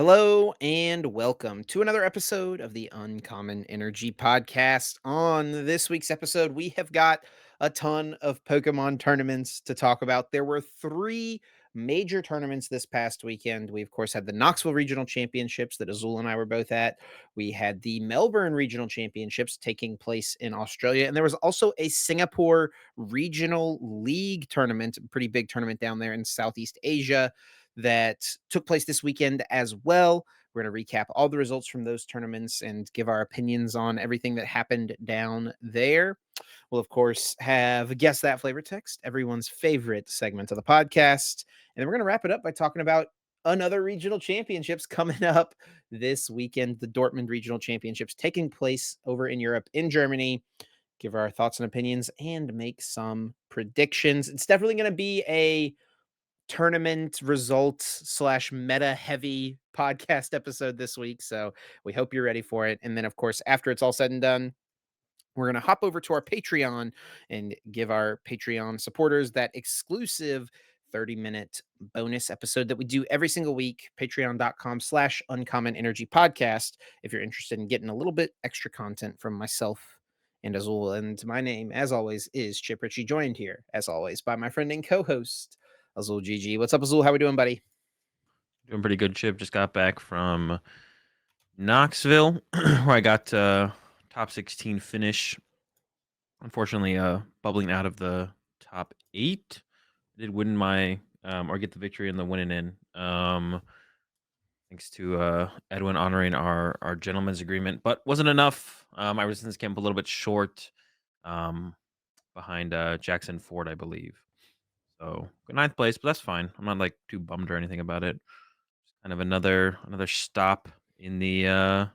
Hello and welcome to another episode of the Uncommon Energy Podcast. On this week's episode, we have got a ton of Pokemon tournaments to talk about. There were three major tournaments this past weekend. We, of course, had the Knoxville Regional Championships that Azul and I were both at. We had the Melbourne Regional Championships taking place in Australia. And there was also a Singapore Regional League tournament, a pretty big tournament down there in Southeast Asia that took place this weekend as well. We're going to recap all the results from those tournaments and give our opinions on everything that happened down there. We'll, of course, have Guess That Flavor Text, everyone's favorite segment of the podcast. And then we're going to wrap it up by talking about another regional championships coming up this weekend, the Dortmund Regional Championships taking place over in Europe, in Germany. Give our thoughts and opinions and make some predictions. It's definitely going to be a tournament results slash meta heavy podcast episode this week. So we hope you're ready for it. And then, of course, after it's all said and done, we're going to hop over to our Patreon and give our Patreon supporters that exclusive 30-minute bonus episode that we do every single week. Patreon.com/uncommon energy podcast. If you're interested in getting a little bit extra content from myself and Azul. And my name, as always, is Chip Ritchie, joined here, as always, by my friend and co-host, Azul GG. What's up, Azul? How we doing, buddy? Doing pretty good, Chip. Just got back from Knoxville, where I got top 16 finish. Unfortunately, bubbling out of the top 8. Did win my or get the victory in the winning in. Thanks to Edwin honoring our gentleman's agreement, but wasn't enough. My resistance came up a little bit short, behind Jackson Ford, I believe. So ninth place, but that's fine. I'm not like too bummed or anything about it. Kind of another stop in the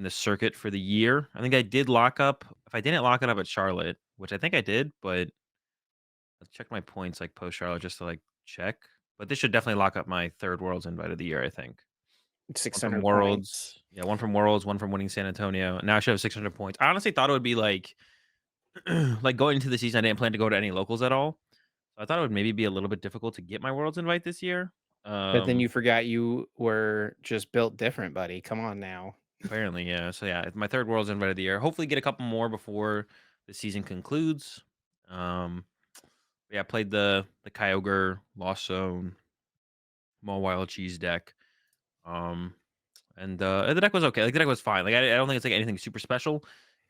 circuit for the year. I think I did lock up. If I didn't lock it up at Charlotte, which I think I did, but let's check my points like post Charlotte just to like check. But this should definitely lock up my third Worlds invite of the year, I think. One from 600 points. Worlds. Yeah, one from Worlds, one from winning San Antonio. Now I should have 600 points. I honestly thought it would be like like going into the season, I didn't plan to go to any locals at all. So I thought it would maybe be a little bit difficult to get my Worlds invite this year. But then you forgot you were just built different, buddy. Come on now. Apparently, yeah. So yeah, it's my third Worlds invite of the year. Hopefully, get a couple more before the season concludes. Um, yeah, I played the Kyogre, Lost Zone, Maul Wild Cheese deck. Um, and the deck was okay. Like the deck was fine. Like I don't think it's like anything super special.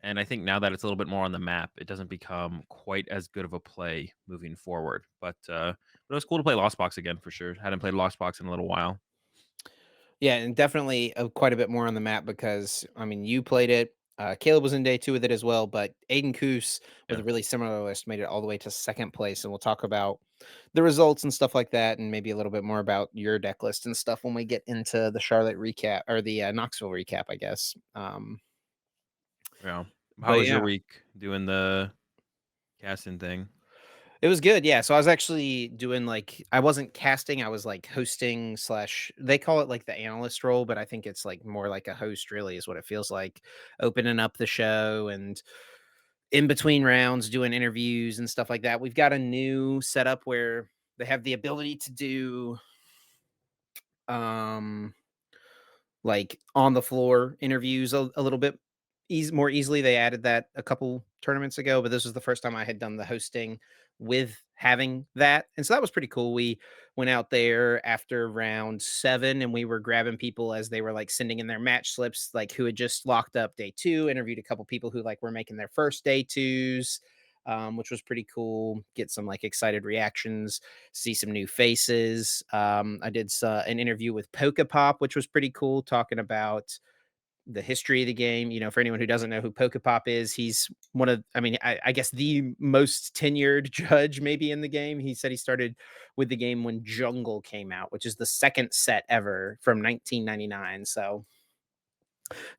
And I think now that it's a little bit more on the map, it doesn't become quite as good of a play moving forward. But it was cool to play Lost Box again for sure. Hadn't played Lost Box in a little while. Yeah, and definitely quite a bit more on the map because, I mean, you played it. Caleb was in day two with it as well, but Aiden Koos with Yeah. a really similar list made it all the way to second place. And we'll talk about the results and stuff like that, and maybe a little bit more about your deck list and stuff when we get into the Charlotte recap or the Knoxville recap, I guess. Yeah. How But was your yeah, week doing the casting thing? it was good, yeah, so I was actually doing, like I wasn't casting, I was, like, hosting slash they call it, like, the analyst role, but I think it's, like, more like a host really is what it feels like, opening up the show and in between rounds doing interviews and stuff like that. We've got a new setup where they have the ability to do, um like on the floor interviews a little bit more easily. They added that a couple tournaments ago, but this was the first time I had done the hosting with having that. And so that was pretty cool. We went out there after round 7 and we were grabbing people as they were like sending in their match slips, like who had just locked up day 2, interviewed a couple people who like were making their first day 2s. Which was pretty cool. Get some like excited reactions, see some new faces. I did an interview with Pokepop, which was pretty cool, talking about the history of the game. You know, for anyone who doesn't know who Pokepop is, he's one of, I mean, I guess the most tenured judge maybe in the game. He said he started with the game when Jungle came out, which is the second set ever from 1999. So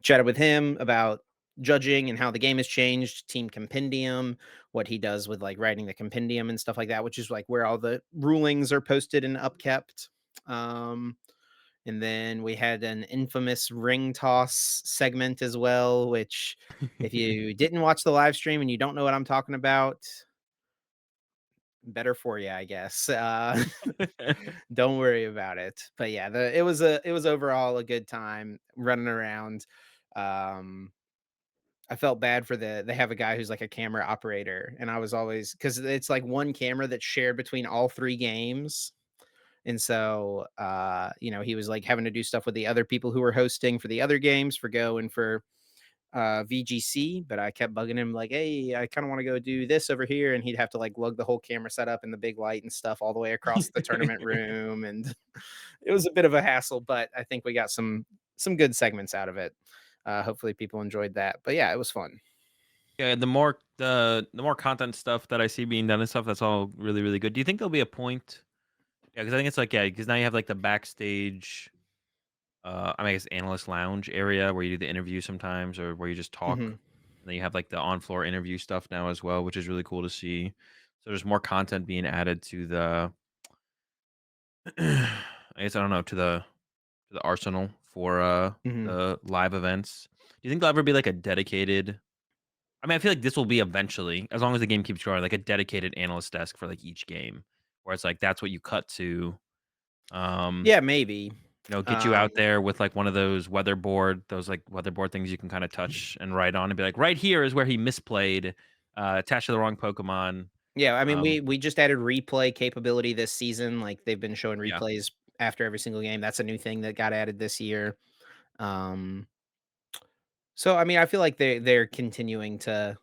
chatted with him about judging and how the game has changed, team compendium, what he does with like writing the compendium and stuff like that, which is like where all the rulings are posted and upkept. Um, and then we had an infamous ring toss segment as well, which if you didn't watch the live stream and you don't know what I'm talking about, better for you, I guess. Don't worry about it. But yeah, it was overall a good time running around. Um, I felt bad for they have a guy who's like a camera operator, and I was always because it's like one camera that's shared between all three games. And so, he was like having to do stuff with the other people who were hosting for the other games for Go and for VGC, but I kept bugging him like, "Hey, I kind of want to go do this over here," and he'd have to like lug the whole camera setup and the big light and stuff all the way across the tournament room, and it was a bit of a hassle. But I think we got some good segments out of it. Hopefully, people enjoyed that. But yeah, it was fun. Yeah, the more content stuff that I see being done and stuff, that's all really, really good. Do you think there'll be a point? Yeah, because I think it's like, yeah, because now you have like the backstage, I guess analyst lounge area where you do the interview sometimes, or where you just talk. Hmm. And then you have like the on floor interview stuff now as well, which is really cool to see. So there's more content being added to the, I guess I don't know, to the arsenal for Hmm. the live events. Do you think there'll ever be like a dedicated? I mean, I feel like this will be eventually, as long as the game keeps growing, like a dedicated analyst desk for like each game, where it's like that's what you cut to. Um, Yeah, maybe. get you Um, out there with like one of those like weatherboard things you can kind of touch and write on and be like, right here is where he misplayed, attached to the wrong Pokemon. Yeah, I mean, Um, we just added replay capability this season. Like they've been showing yeah, replays after every single game. That's a new thing that got added this year. Um, so I mean, I feel like they're continuing to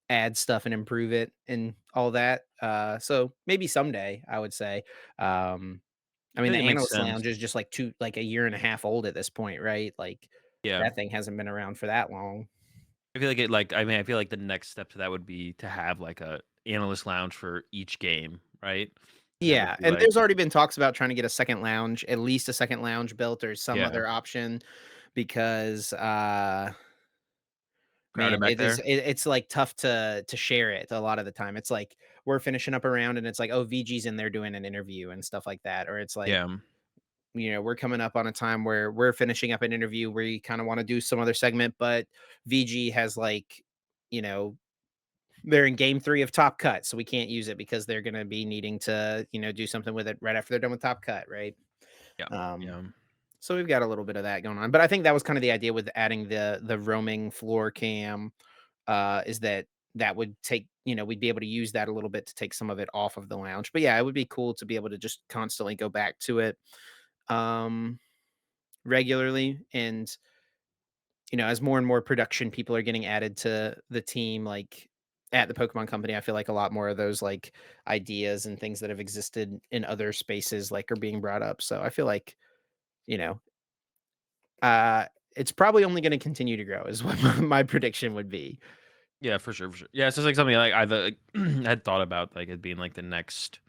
add stuff and improve it and all that. So maybe someday I would say. Um, I I mean, feel the like it makes analyst sense. lounge is just like a year and a half old at this point, right? Like Yeah, that thing hasn't been around for that long. I feel like it. Like, I mean, I feel like the next step to that would be to have like a analyst lounge for each game, right? And that would Yeah, be and like, there's already been talks about trying to get a second lounge, at least a second lounge built or some yeah, other option because, crowded man, back there. it's, like, tough to share it a lot of the time. It's like we're finishing up a round and it's like, "Oh, VG's in there doing an interview," and stuff like that, or it's like, Yeah. we're coming up on a time where we're finishing up an interview where you kinda wanna do some other segment, but VG has, like, you know, they're in game 3 of Top Cut, so we can't use it because they're gonna be needing to, do something with it right after they're done with Top Cut, right? Yeah, Um, yeah. so we've got a little bit of that going on, but I think that was kind of the idea with adding the roaming floor cam, is that would take we'd be able to use that a little bit to take some of it off of the lounge. But yeah, it would be cool to be able to just constantly go back to it, um, regularly, and as more and more production people are getting added to the team, like at the Pokemon Company, I feel like a lot more of those like ideas and things that have existed in other spaces like are being brought up. So I feel like you know Uh, it's probably only gonna continue to grow is what my prediction would be. Yeah, for sure, for sure. Yeah, it's just like something like I've had thought about like it being like the next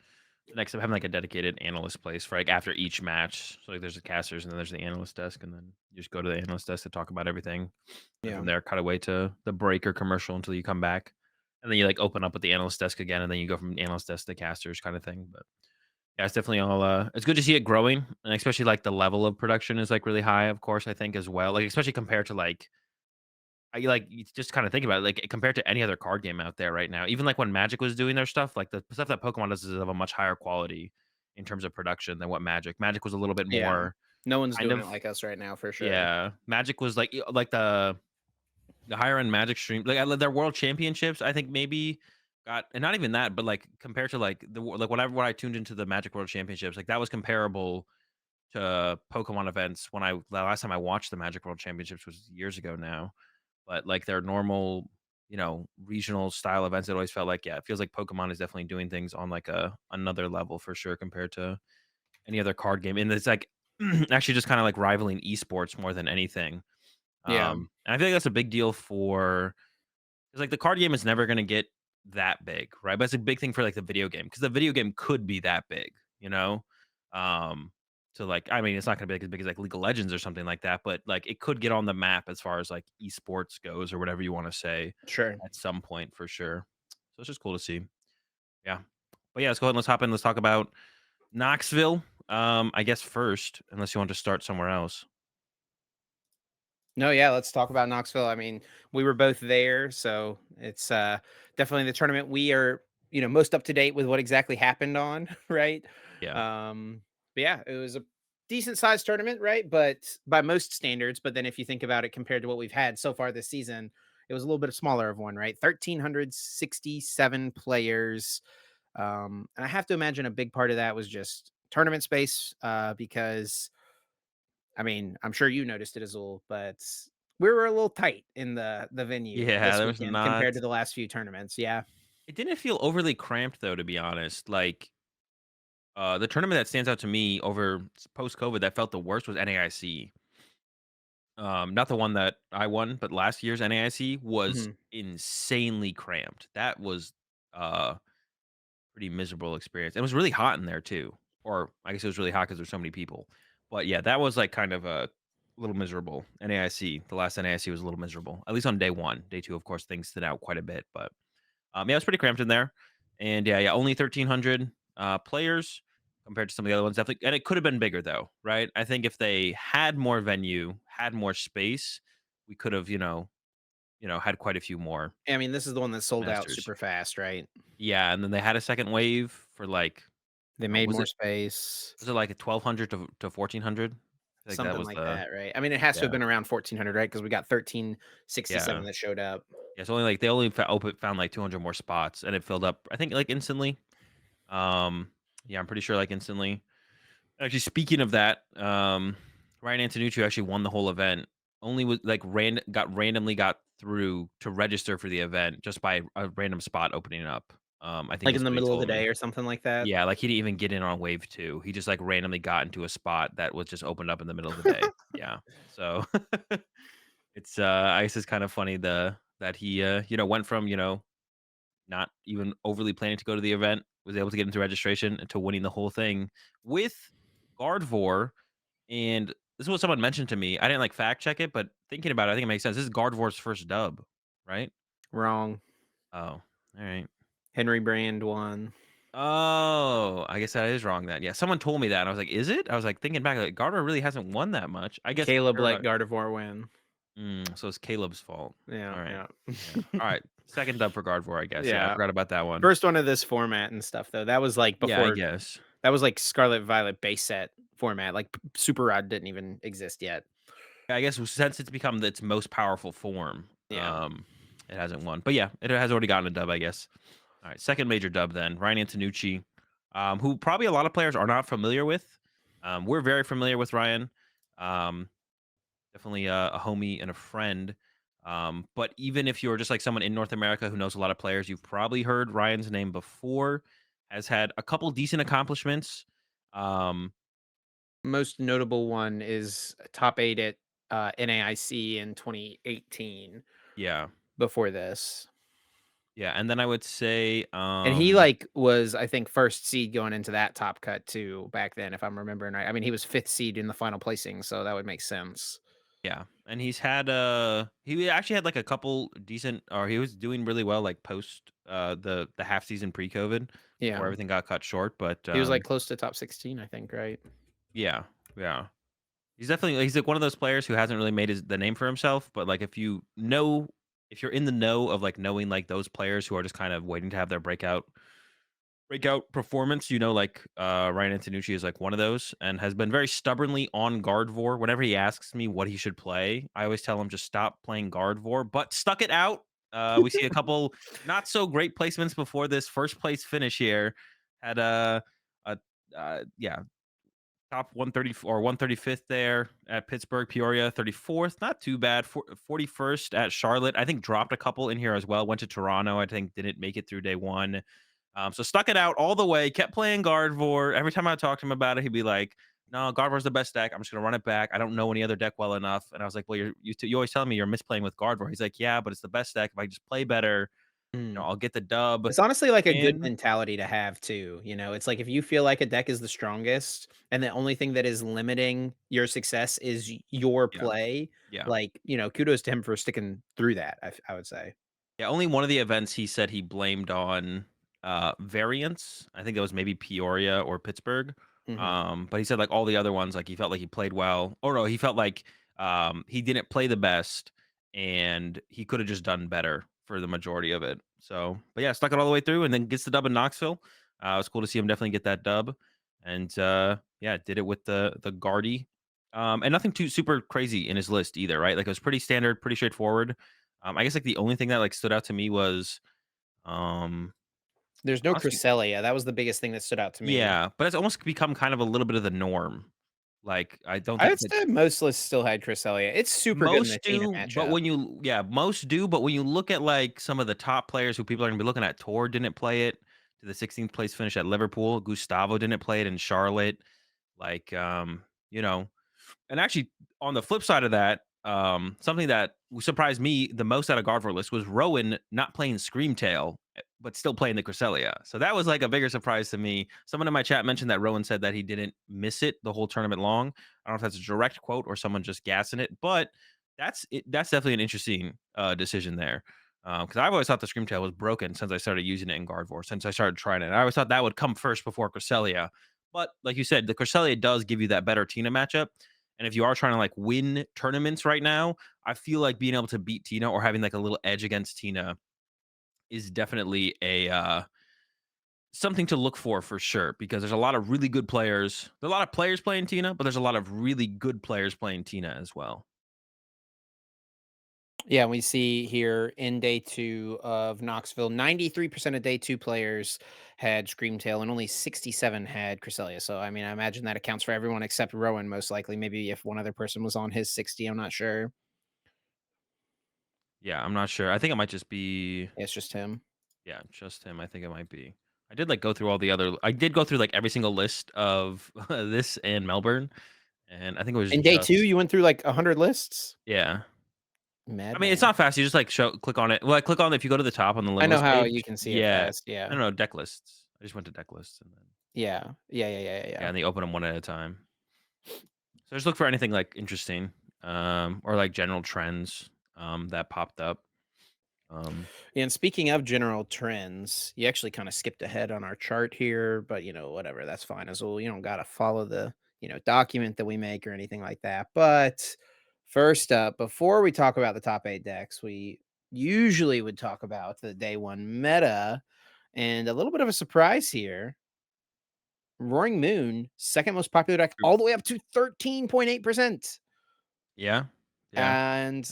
having like a dedicated analyst place for like after each match. So like there's the casters and then there's the analyst desk and then you just go to the analyst desk to talk about everything. And Yeah. from there cut away to the break or commercial until you come back. And then you like open up with the analyst desk again and then you go from analyst desk to casters kind of thing. But yeah, it's definitely all it's good to see it growing and especially like the level of production is like really high, of course, I think as well. Like especially compared to like you just kinda think about it, like, compared to any other card game out there right now, even, like, when Magic was doing their stuff, like, the stuff that Pokemon does is of a much higher quality in terms of production than what Magic was a little bit Yeah. more No one's kind doing it of like us right now for sure. yeah, Magic was like the higher end Magic stream like, their world championships, I think maybe got and not even that, but, like, compared to, like, whenever when I tuned into the Magic World Championships, like, that was comparable to Pokemon events when the last time I watched the Magic World Championships was years ago now. But, like, their normal, regional style events, it always felt like, yeah, it feels like Pokemon is definitely doing things on, like, another level for sure compared to any other card game, and it's, like, actually just kinda, like, rivaling esports more than anything, Yeah. and I feel like that's a big deal for 'cause, like, the card game is never gonna get that big, right? But it's a big thing for, like, the video game because the video game could be that big, you know? Um, so, like, I mean, it's not gonna be as big as, like, League of Legends or something like that, but, like, it could get on the map as far as, like, esports goes or whatever you wanna say Sure. at some point for sure. So it's just cool to see. Yeah. But, yeah, let's go ahead and let's hop in, let's talk about Knoxville, I guess first, unless you want to start somewhere else. No, yeah, let's talk about Knoxville. I mean, we were both there, so it's definitely the tournament we are, most up to date with what exactly happened on, right? Yeah. Um, but yeah, it was a decent sized tournament, right? But by most standards, but then if you think about it compared to what we've had so far this season, it was a little bit smaller of one, right? 1,367 players. And I have to imagine a big part of that was just tournament space, because I mean, I'm sure you noticed it, Azul, but we were a little tight in the venue Yeah, this there was weekend compared not to the last few tournaments. Yeah. it didn't feel overly cramped though, to be honest. Like, the tournament that stands out to me over post-COVID that felt the worst was NAIC. Not the one that I won, but last year's NAIC was Mhm. insanely cramped. That was, uh pretty miserable experience. It was really hot in there too, or I guess it was really hot because there's so many people. But yeah, that was like kind of a little miserable. NAIC, the last NAIC was a little miserable, at least on day one. Day two, of course, things stood out quite a bit, but yeah, it was pretty cramped in there. And yeah, only 1,300 players compared to some of the other ones. Definitely, and it could have been bigger though, right? I think if they had more venue, had more space, we could have, had quite a few more I mean, this is the one that sold out masters. super fast, right? Yeah, and then they had a second wave for like They oh, made more space, was it like a 1,200 to 1,400? I feel like that something was like the that, right? I mean, it has to have yeah, been around 1,400, right? Because we got 1,367 yeah. that showed up. Yeah, it's only like they only found like 200 more spots, and it filled up, I think, like, instantly. Um, yeah, I'm pretty sure, like, instantly. Actually, speaking of that, Ryan Antonucci actually won the whole event. Only was like, randomly got through to register for the event just by a random spot opening up. I think Like that's in the what he middle of the told me. day or something like that. Yeah, like, he didn't even get in on wave 2. He just, like, randomly got into a spot that was just opened up in the middle of the day. Yeah. So, it's, I guess it's kind of funny that he, went from, not even overly planning to go to the event, was able to get into registration, to winning the whole thing with Gardevoir, and this is what someone mentioned to me. I didn't, like, fact check it, but thinking about it, I think it makes sense. This is Gardevoir's first dub, right? Wrong. Oh, alright. Henry Brand won. Oh, I guess that is wrong then. Yeah, someone told me that, and I was like, "Is it?" I was, like, thinking back, like, Gardevoir really hasn't won that much. I guess Caleb let everybody Gardevoir win. so it's Caleb's fault. Yeah, Alright. yeah. Yeah. Alright. Second dub for Gardevoir, I guess. Yeah, I Yeah. forgot about that one. First one of this format and stuff, though. That was like Yeah, I before guess. that was like Scarlet Violet base set format. Like Super Rod didn't even exist yet. I guess since it's become its most powerful form, Yeah. it hasn't won. But yeah, it has already gotten a dub, I guess. All right, second major dub then. Ryan Antonucci, who probably a lot of players are not familiar with. We're very familiar with Ryan. Um, Definitely a homie and a friend. But even if you're just like someone in North America who knows a lot of players, you've probably heard Ryan's name before. Has had a couple decent accomplishments. Um, Most notable one is top 8 at, NAIC in 2018 yeah, before this. yeah, and then I would say, And he, like, was, I think, 1st seed going into that top cut too back then, if I'm remembering right. I mean, he was 5th seed in the final placing, so that would make sense. yeah, and he actually had, like, a couple decent, or he was doing really well, like, post, the half season pre-COVID before Yeah. everything got cut short, but, He was, like, close to top 16, I think, right? yeah, yeah. He's, like, one of those players who hasn't really made the name for himself, but, like, if you're in the know of, like, knowing, like, those players who are just kind of waiting to have their breakout performance, like, Ryan Antonucci is, like, one of those and has been very stubbornly on Gardevoir. Whenever he asks me what he should play, I always tell him just stop playing Gardevoir, but stuck it out. We see a couple not so great placements before this first place finish here. Had a yeah, top 130 or 135th there at Pittsburgh, Peoria, 34th. Not too bad. 41st at Charlotte. I think dropped a couple in here as well. Went to Toronto. I think didn't make it through day one. So stuck it out all the way. Kept playing Gardevoir. Every time I talked to him about it, he'd be like, "No, Gardevoir's the best deck. I'm just gonna run it back. I don't know any other deck well enough." And I was like, "Well, you always tell me you're misplaying with Gardevoir." He's like, "Yeah, but it's the best deck. If I just play better, Mm. I'll get the dub." It's honestly like a good And mentality to have too, it's like if you feel like a deck is the strongest and the only thing that is limiting your success is your yeah, play, yeah. like, kudos to him for sticking through that, I would say. Yeah, only one of the events he said he blamed on, variance. I think that was maybe Peoria or Pittsburgh. Mhm. But he said, like, all the other ones, like, he felt like he played well. Or no, he felt like, he didn't play the best, and he coulda just done better for the majority of it. So, but yeah, stuck it all the way through and then gets the dub in Knoxville. It was cool to see him definitely get that dub. And yeah, did it with the Guardy. And nothing too super crazy in his list either, right? Like it was pretty standard, pretty straightforward. I guess like the only thing that like stood out to me was um There's no honestly, Cresselia, that was the biggest thing that stood out to me. yeah, but it's almost become kind of a little bit of the norm. Like I don't I think would that say most lists still had Cresselia. It's super good in the most Tina do, but matchup. when you yeah, most do, but when you look at, like, some of the top players who people are gonna be looking at, Tor didn't play it to the 16th place finish at Liverpool, Gustavo didn't play it in Charlotte, like, you know, and actually, on the flip side of that, something that surprised me the most out of Gardevoir list was Rowan not playing Screamtail, but still playing the Cresselia. So that was like a bigger surprise to me. Someone in my chat mentioned that Rowan said that he didn't miss it the whole tournament long. I don't know if that's a direct quote or someone just gassing it, but that's it. That's definitely an interesting decision there. Because I've always thought the Screamtail was broken since I started using it in Gardevoir, since I started trying it. I always thought that would come first before Cresselia. But like you said, the Cresselia does give you that better Tina matchup. And if you are trying to like win tournaments right now, I feel like being able to beat Tina or having like a little edge against Tina is definitely a something to look for sure because there's a lot of really good players. There's a lot of players playing Tina, but there's a lot of really good players playing Tina as well. Yeah, we see here in day 2 of Knoxville, 93% of day 2 players had Screamtail and only 67 had Cresselia. So, I mean, I imagine that accounts for everyone except Rowan, most likely. Maybe if one other person was on his 60, I'm not sure. Yeah, I'm not sure. I think it might just be It's just him. yeah, just him. I think it might be. I did like go through all the other I did go through like every single list of this and Melbourne and I think it was In day 2, just you went through like 100 lists? yeah. I mean, it's Madman. not fast. You just, like, click on it. Well, I click on it if you go to the top on the I know limitless how you page. can see it Yeah. fast. I Yeah. don't know, deck lists. I just went to deck lists and then Yeah. Yeah. yeah, and they open them one at a time. So just look for anything, like, interesting, or, like, general trends, that popped up. Um, And speaking of general trends, you actually kind of skipped ahead on our chart here, but whatever, that's fine as well. You don't got to follow the, document that we make or anything like that. But first up, before we talk about the top 8 decks, we usually would talk about the day 1 meta and a little bit of a surprise here. Roaring Moon, second most popular deck, True. all the way up to 13.8%. Yeah. Yeah. And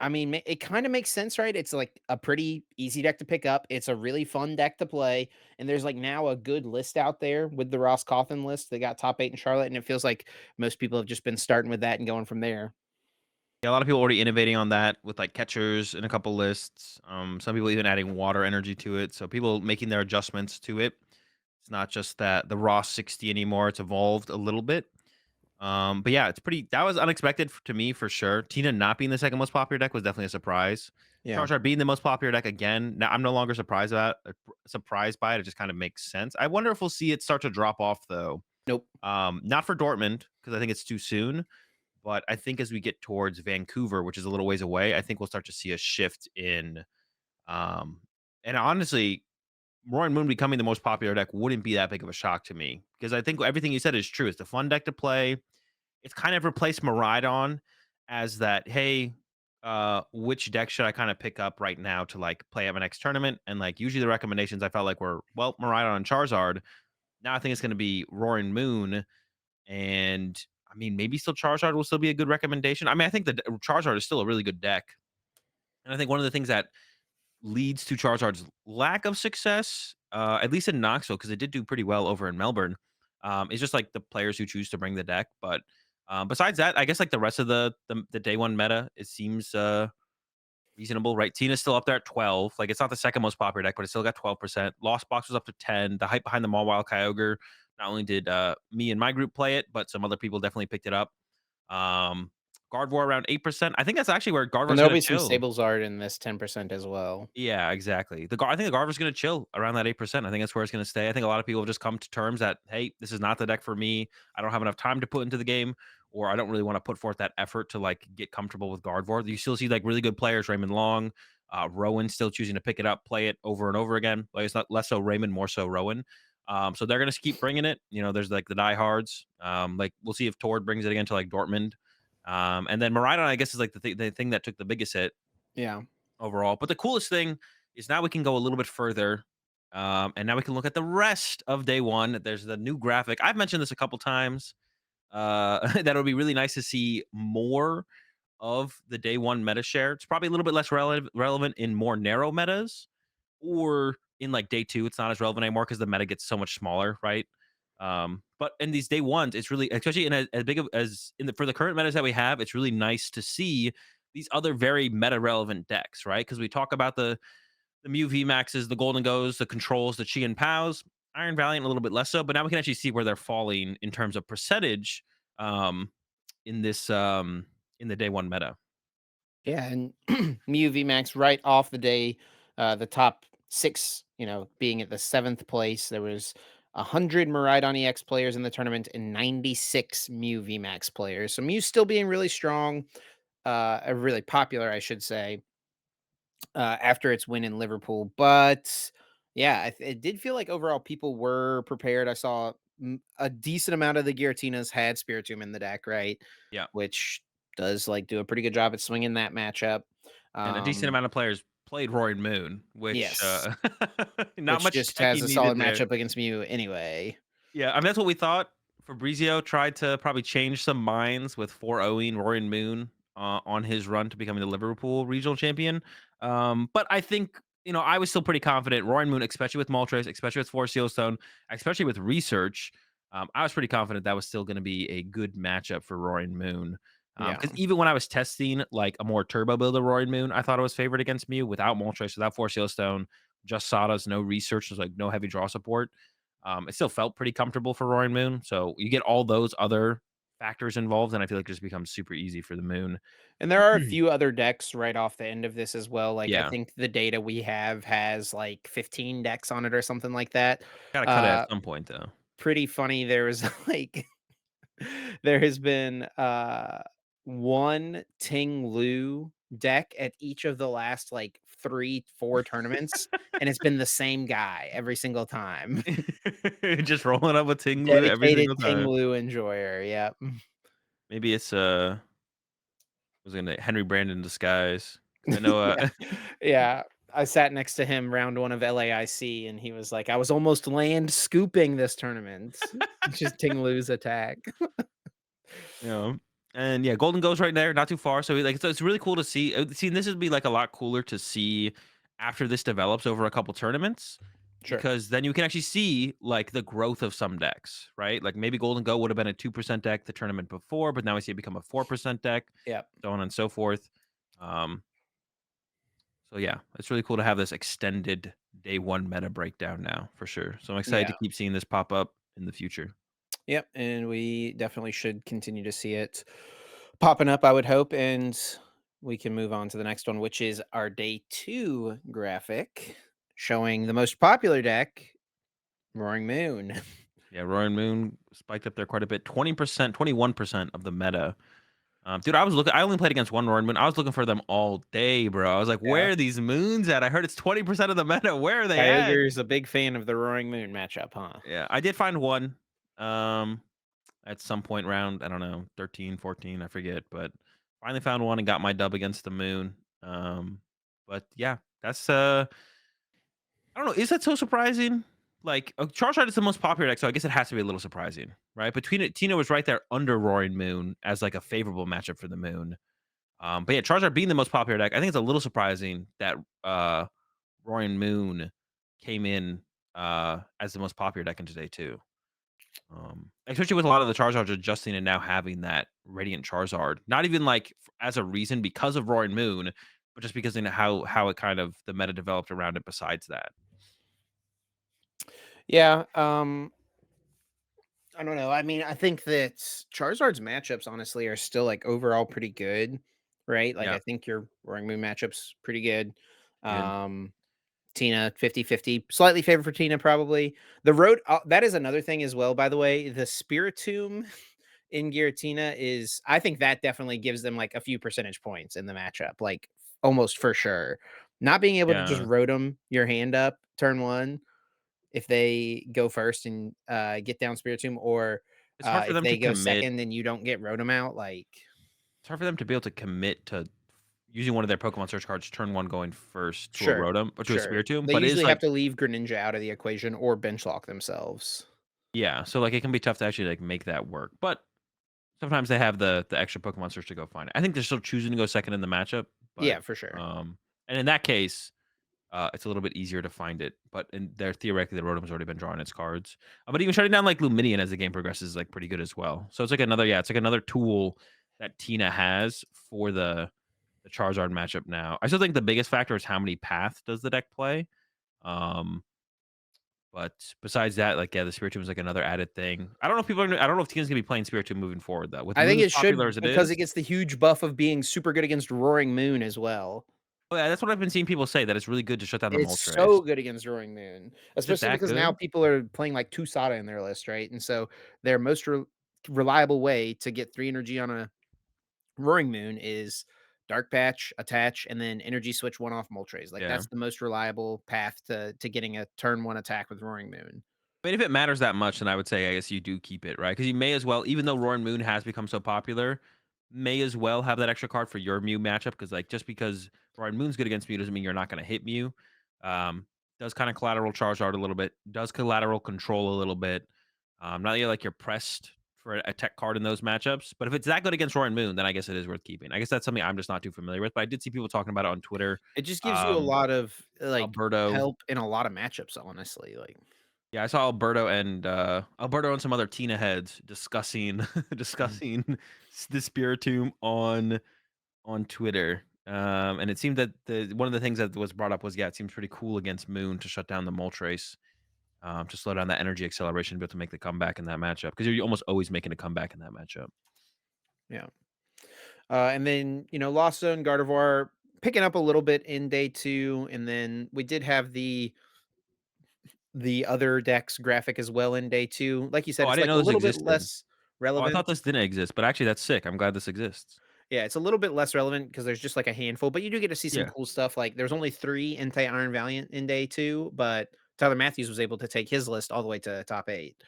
I mean, it kind of makes sense, right? It's like a pretty easy deck to pick up. It's a really fun deck to play. And there's like now a good list out there with the Ross Coffin list. They got top 8 in Charlotte. And it feels like most people have just been starting with that and going from there. Yeah, a lot of people already innovating on that with, like, catchers in a couple lists. Some people even adding water energy to it, so people making their adjustments to it. It's not just that the raw 60 anymore, it's evolved a little bit. But yeah, it's pretty that was unexpected to me for sure. Tina not being the second most popular deck was definitely a surprise. Yeah. Charizard being the most popular deck again. Now I'm no longer surprised by it. It just kind of makes sense. I wonder if we'll see it start to drop off though. Nope. Not for Dortmund because I think it's too soon. But I think as we get towards Vancouver, which is a little ways away, I think we'll start to see a shift in. Um, and honestly, Roaring Moon becoming the most popular deck wouldn't be that big of a shock to me because I think everything you said is true. It's a fun deck to play. It's kind of replaced Miraidon as that, hey, which deck should I kind of pick up right now to like play at my next tournament? And like usually the recommendations I felt like were, well, Miraidon and Charizard. Now I think it's going to be Roaring Moon. And I mean, maybe still Charizard will still be a good recommendation. I mean, I think that Charizard is still a really good deck. And I think one of the things that leads to Charizard's lack of success, at least in Knoxville, because it did do pretty well over in Melbourne. It's just like the players who choose to bring the deck. But besides that, I guess like the rest of the day one meta, it seems reasonable, right? Tina's still up there at 12. Like it's not the second most popular deck, but it still got 12%. Lost Box was up to 10. The hype behind the Mawile Kyogre. Not only did me and my group play it, but some other people definitely picked it up. Um, Gardevoir around 8%. I think that's actually where And Gardevoir's there'll gonna be some chill. Stables art in this 10% as well. Yeah, exactly. I think the Garver's gonna chill around that 8%. I think that's where it's gonna stay. I think a lot of people have just come to terms that, hey, this is not the deck for me. I don't have enough time to put into the game, or I don't really want to put forth that effort to like get comfortable with Gardevoir. You still see like really good players, Raymond Long, Rowan still choosing to pick it up, play it over and over again. Like it's not less so Raymond, more so Rowan. So they're gonna keep bringing it. You know, there's like the diehards. Like we'll see if Tord brings it again to like Dortmund. And then Miraidon, I guess, is like the thing that took the biggest hit Yeah. overall. But the coolest thing is now we can go a little bit further, and now we can look at the rest of day one. There's the new graphic. I've mentioned this a couple times. That would be really nice to see more of the day one meta share. It's probably a little bit less relevant in more narrow metas, or in like day two, it's not as relevant anymore because the meta gets so much smaller, right? But in these day ones, it's really, especially in as big of as in the for the current metas that we have, it's really nice to see these other very meta relevant decks, right? Because we talk about the Mew V Maxes, the Golden Goes, the Controls, the Chi and Pows, Iron Valiant a little bit less so, but now we can actually see where they're falling in terms of percentage um, in this in the day one meta. Yeah, and Mew VMAX right off the day, the top 6, being at the 7th place. There was 100 Miraidon EX players in the tournament and 96 Mew VMAX players. So Mew's still being really strong, really popular, I should say, after its win in Liverpool. But yeah, it did feel like overall people were prepared. I saw a decent amount of the Girautinas had Spiritomb in the deck, right? Yeah, Which does like do a pretty good job at swinging that matchup. and a decent Um, amount of players played Roaring Moon, which yes, not which much just has techie a solid needed there. matchup against Mew anyway. Yeah, I mean, that's what we thought. Fabrizio tried to probably change some minds with 4-0ing Roaring Moon on his run to becoming the Liverpool regional champion. But I think, I was still pretty confident. Roaring Moon, especially with Moltres, especially with Force Sealstone, especially with Research, I was pretty confident that was still going to be a good matchup for Roaring Moon. Yeah. Because even when I was testing like a more turbo build of Roaring Moon, I thought it was favored against Mew without Moltres, without Force Sealstone, just Sawdust, no research, there's like no heavy draw support. It still felt pretty comfortable for Roaring Moon. So you get all those other factors involved, and I feel like it just becomes super easy for the Moon. And there are a few other decks right off the end of this as well. Like I Yeah, think the data we have has like 15 decks on it or something like that. gotta cut it at Uh some point though. Pretty funny. There was like there has been one Ting Lu deck at each of the last like 3, 4 tournaments, and it's been the same guy every single time. Just rolling up with Tinglu every Dedicated single Ting time. Lu enjoyer. Yep. Maybe it's was gonna Henry Brandon in disguise. Because I know Yeah. Yeah. I sat next to him round 1 of LAIC, and he was like, "I was almost land scooping this tournament." Just Ting Lu's attack. you know. And yeah, Golden goes right there, not too far. So like it's really cool to see. See, this would be like a lot cooler to see after this develops over a couple tournaments, Sure. because then you can actually see like the growth of some decks, right? Like maybe Golden Go would have been a 2% deck the tournament before, but now we see it become a 4% deck, Yep. so on and so forth. Um, so yeah, it's really cool to have this extended day one meta breakdown now for sure. So I'm excited Yeah. to keep seeing this pop up in the future. Yep, and we definitely should continue to see it popping up, I would hope, and we can move on to the next one, which is our day 2 graphic showing the most popular deck, Roaring Moon. Yeah, Roaring Moon spiked up there quite a bit. 20%, 21% of the meta. Dude, I was looking. I only played against one Roaring Moon. I was looking for them all day, bro. I was like, Yeah. where are these moons at? I heard it's 20% of the meta. Where are they at? Kyogre's a big fan of the Roaring Moon matchup, huh? Yeah, I did find one um, at some point round, I don't know, 13, 14, I forget, but finally found one and got my dub against the moon. But yeah, that's I don't know. Is that so surprising? Like, Charizard is the most popular deck, so I guess it has to be a little surprising, right? Between it, Tina was right there under Roaring Moon as like a favorable matchup for the Moon. But yeah, Charizard being the most popular deck, I think it's a little surprising that Roaring Moon came in as the most popular deck in today too. Especially with a lot of the Charizards adjusting and now having that Radiant Charizard, not even like as a reason because of Roaring Moon, but just because how it kind of the meta developed around it. Besides that, Yeah, I don't know. I mean, I think that Charizard's matchups honestly are still like overall pretty good, right? Like yeah, I think your Roaring Moon matchups pretty good. good. Um Tina 50-50, slightly favored for Tina probably. The road that is another thing as well, by the way. The Spiritomb in Giratina is, I think that definitely gives them like a few percentage points in the matchup, like almost for sure. Not being able to just Yeah, rotom your hand up turn 1 if they go first and get down Spiritomb, or it's hard for if them to they go commit. second and you don't get rotom out, like It's hard for them to be able to commit to using one of their Pokemon search cards turn 1 going first to a Sure, Rotom or to a sure. Spiritomb, They but it is usually like have to leave Greninja out of the equation or bench lock themselves. yeah, so, like, it can be tough to actually, like, make that work, but sometimes they have the extra Pokemon search to go find it. I think they're still choosing to go second in the matchup, but, Yeah, for sure. and in that case, it's a little bit easier to find it, but in there theoretically, the Rotom's already been drawing its cards. But even shutting down, like, Lumineon as the game progresses is, like, pretty good as well. So it's like another yeah, it's like another tool that Tina has for the Charizard matchup now. I still think the biggest factor is how many paths does the deck play. Um, but besides that, like, yeah, the Spiritomb is, like, another added thing. I don't know if Tina's gonna be playing Spiritomb moving forward, though. With I Moon think as it popular should as it because it is gets the huge buff of being super good against Roaring Moon as well. oh, yeah, that's what I've been seeing people say, that it's really good to shut down the It's Moltres. so good against Roaring Moon, Is it especially that because now good? people are playing, like, Tusada in their list, right? And so their most reliable way to get 3 energy on a Roaring Moon is Dark Patch, Attach, and then energy switch 1 off Moltres. Like, Yeah. that's the most reliable path to getting a turn 1 attack with Roaring Moon. I mean, if it matters that much, then I would say I guess you do keep it, right? Because you may as well, even though Roaring Moon has become so popular, may as well have that extra card for your Mew matchup. Because like just because Roaring Moon's good against Mew doesn't mean you're not going to hit Mew. Um, does kind of collateral charge art a little bit. Does collateral control a little bit. Not that you're pressed for a tech card in those matchups, but if it's that good against Roaring Moon, then I guess it is worth keeping. I guess that's something I'm just not too familiar with. But I did see people talking about it on Twitter. It just gives you a Um, lot of, like, Alberto help in a lot of matchups, honestly, like yeah, I saw Alberto and some other Tina heads discussing Mhm. discussing the Spiritomb on Twitter. And it seemed that the one of the things that was brought up was, yeah, it seems pretty cool against Moon to shut down the Moltres, to slow down that energy acceleration to be able to make the comeback in that matchup because you're almost always making a comeback in that matchup. Yeah. And then, Lost Zone, Gardevoir picking up a little bit in day 2, and then we did have the other decks graphic as well in day 2. Like you Oh, said, I it's, didn't like, a know this little bit existed. less Oh, I thought relevant. this didn't exist, but actually that's sick. I'm glad this exists. Yeah, it's a little bit less relevant because there's just, like, a handful, but you do get to see some Yeah. cool stuff, like, there's only 3 Entei Iron Valiant in day 2, but Tyler Matthews was able to take his list all the way to top 8.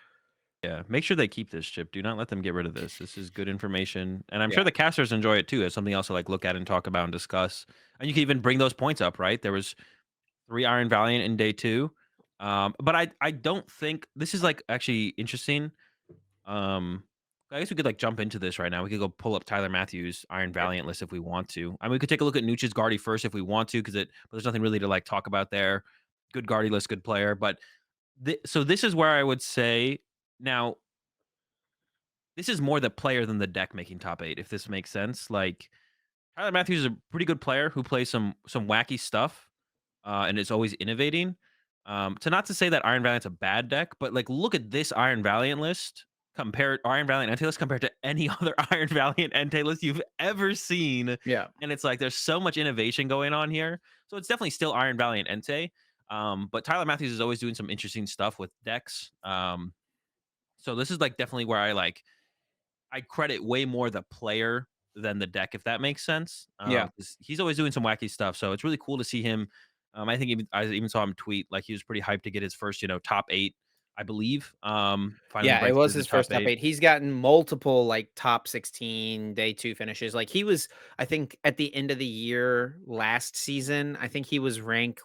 Yeah, make sure they keep this chip. Do not let them get rid of this. This is good information, and I'm Yeah. sure the casters enjoy it too. As something else to like look at and talk about and discuss. And you can even bring those points up. Right, there was 3 Iron Valiant in day 2, but I don't think this is like actually interesting. Um, I guess we could like jump into this right now. We could go pull up Tyler Matthews' Iron Sure. Valiant list if we want to. I mean, we could take a look at Nooch's Guardy first if we want to, but there's nothing really to like talk about there. Good Guardy list, good player, but so this is where I would say now this is more the player than the deck making top 8, if this makes sense. Like, Tyler Matthews is a pretty good player who plays some wacky stuff, and is always innovating. Not to say that Iron Valiant's a bad deck, but, like, look at this Iron Valiant list compared Iron Valiant Entei list compared to any other Iron Valiant Entei list you've ever seen, Yeah. and it's like there's so much innovation going on here. So it's definitely still Iron Valiant Entei, but Tyler Matthews is always doing some interesting stuff with decks. So this is, like, definitely where I credit way more the player than the deck, if that makes sense. Yeah. 'Cause he's always doing some wacky stuff, so it's really cool to see him. I even saw him tweet like he was pretty hyped to get his first, top 8, I believe. Finally Yeah, it breaks was through the his top first top 8. 8. He's gotten multiple, like, top 16 day 2 finishes. Like, he was I think at the end of the year last season, I think he was ranked,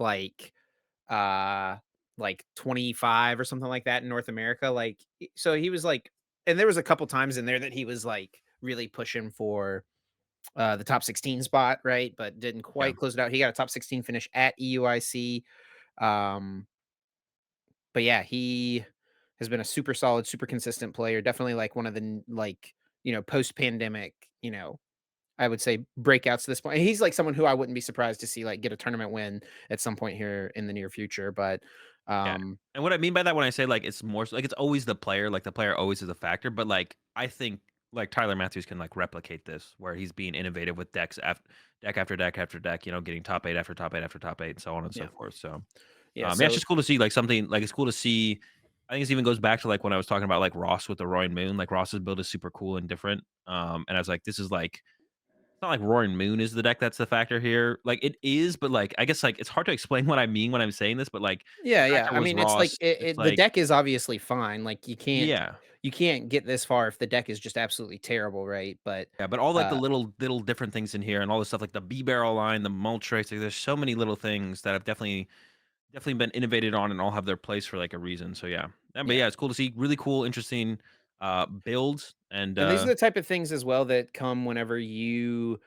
uh, like 25 or something like that in North America, like, so he was, like, and there was a couple times in there that he was, like, really pushing for, the top 16 spot, right, but didn't Yeah, quite close it out. He got a top 16 finish at EUIC, um but yeah, he has been a super solid, super consistent player. Definitely like one of the post pandemic, I would say breakouts to this point. He's like someone who I wouldn't be surprised to see like get a tournament win at some point here in the near future. But yeah. um, And what I mean by that when I say, like, it's more so like, it's always the player, like, the player always is a factor, but, like, I think, like, Tyler Matthews can, like, replicate this where he's being innovative with deck after deck after deck, getting top 8 after top 8 after top 8 and so on and so yeah, forth, so yeah. yeah, it's So just cool to see, like, something like, it's cool to see I think it even goes back to, like, when I was talking about, like, Ross with the Roaring Moon, like, Ross's build is super cool and different, and I was like, this is, like it's not like Roaring Moon is the deck that's the factor here, like, it is, but, like, I guess, like, it's hard to explain what I mean when I'm saying this, but, like, the yeah, yeah. factor I was mean, it's like Ross, it's the like deck is obviously fine. Like you can't yeah. you can't get this far if the deck is just absolutely terrible, right? But Yeah, but all, like, the uh, little different things in here and all this stuff, like the B barrel line, the Moltres, like, there's so many little things that have definitely been innovated on and all have their place for, like, a reason, so yeah. But yeah. yeah, it's cool to see really cool, interesting, builds and, And these are the type of things as well that come whenever you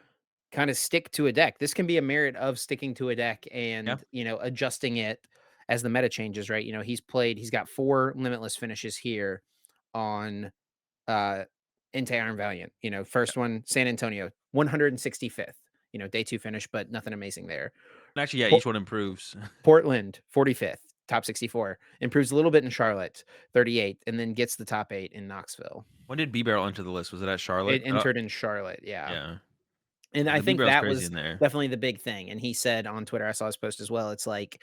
kind of stick to a deck. This can be a merit of sticking to a deck yeah, and, adjusting it as the meta changes, right? He's got 4 limitless finishes here on uh Entei Iron Valiant. yeah. First one, San Antonio, 165th, day 2 finish, but nothing amazing there. And actually, yeah, Por- each one improves. Portland, 45th, top 64. Improves a little bit in Charlotte, 38th, and then gets the top 8 in Knoxville. When did B barrel enter the list? Was it at Charlotte? It entered in Charlotte, yeah. Yeah. And Yeah, I the B think barrel's that crazy was in there. definitely the big thing, and he said on Twitter, I saw his post as well, it's like,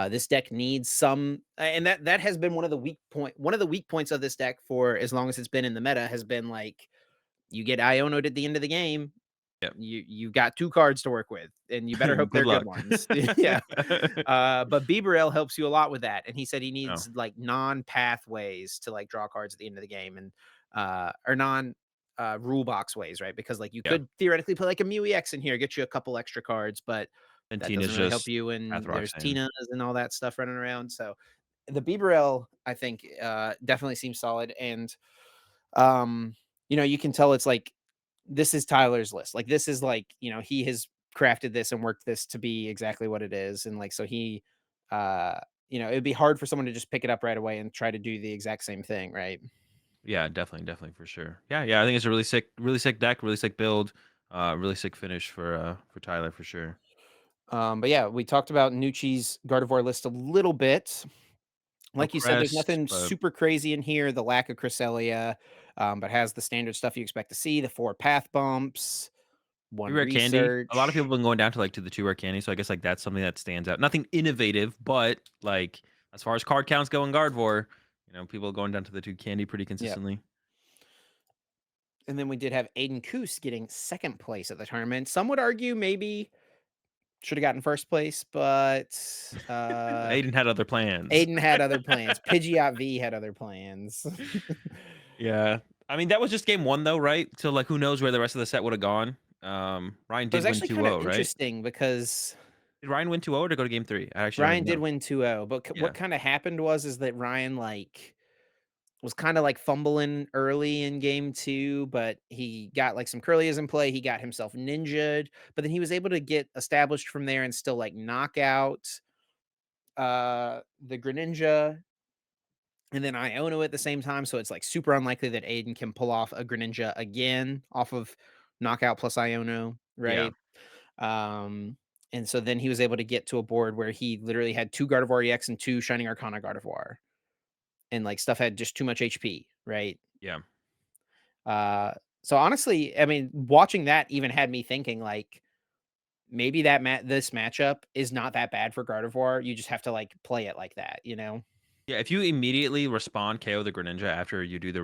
this deck needs some and that has been one of the weak points of this deck for as long as it's been in the meta has been, like, you get Iono'd at the end of the game, Yep. you've got 2 cards to work with, and you better hope Good they're good luck. ones. Yeah. But Bibarel helps you a lot with that, and he said he Oh, needs, like, non-pathways to, like, draw cards at the end of the game and, or rule box ways, right? Because, like, you yeah. could theoretically put, like, a Mew EX in here, get you a couple extra cards, but And that Tina's doesn't really help just you Path when there's Roxanne. Tinas and all that stuff running around, so the Bibarel, I think, definitely seems solid, and, um, you can tell it's like this is Tyler's list. Like this is like, he has crafted this and worked this to be exactly what it is. And like so he uh it'd be hard for someone to just pick it up right away and try to do the exact same thing, right? Yeah, definitely for sure. Yeah, yeah, I think it's a really sick deck, really sick build, really sick finish for Tyler for sure. But yeah, we talked about Nucci's Gardevoir list a little bit. No Like you said, there's crest, nothing but super crazy in here. The lack of Cresselia, but has the standard stuff you expect to see, the 4 path bumps, 1 2 rare candy. A lot of people research. have been going down to, like, to the 2 rare candy, so I guess, like, that's something that stands out. Nothing innovative, but, like, as far as card counts go in Gardevoir, people are going down to the 2 candy pretty Yeah. consistently. And then we did have Aiden Koos getting second place at the tournament. Some would argue maybe should have gotten first place, but Aiden had other plans. Aiden had other plans. Pidgeot V had other plans. Yeah. I mean, that was just game 1 though, right? So, like, who knows where the rest of the set would've gone. Ryan It did was win actually kind of 2-0, right? interesting because Did Ryan win 2-0 or to go to game 3? I actually don't Ryan even did know. win 2-0, but what Yeah. kind of happened is that Ryan like was kind of like fumbling early in game 2, but he got like some curlies in play. He got himself ninjaed, but then he was able to get established from there and still like knock out the Greninja and then Iono at the same time, so it's, like, super unlikely that Aiden can pull off a Greninja again off of Knockout plus Iono, Yeah. right? Um, and so then he was able to get to a board where he literally had 2 Gardevoir EX and 2 Shining Arcana Gardevoir, and, like, stuff had just too much HP, right? Yeah. Uh, so honestly, I mean, watching that even had me thinking, like, maybe this matchup is not that bad for Gardevoir, you just have to, like, play it like that, you know? Yeah, if you immediately respond KO the Greninja after you do the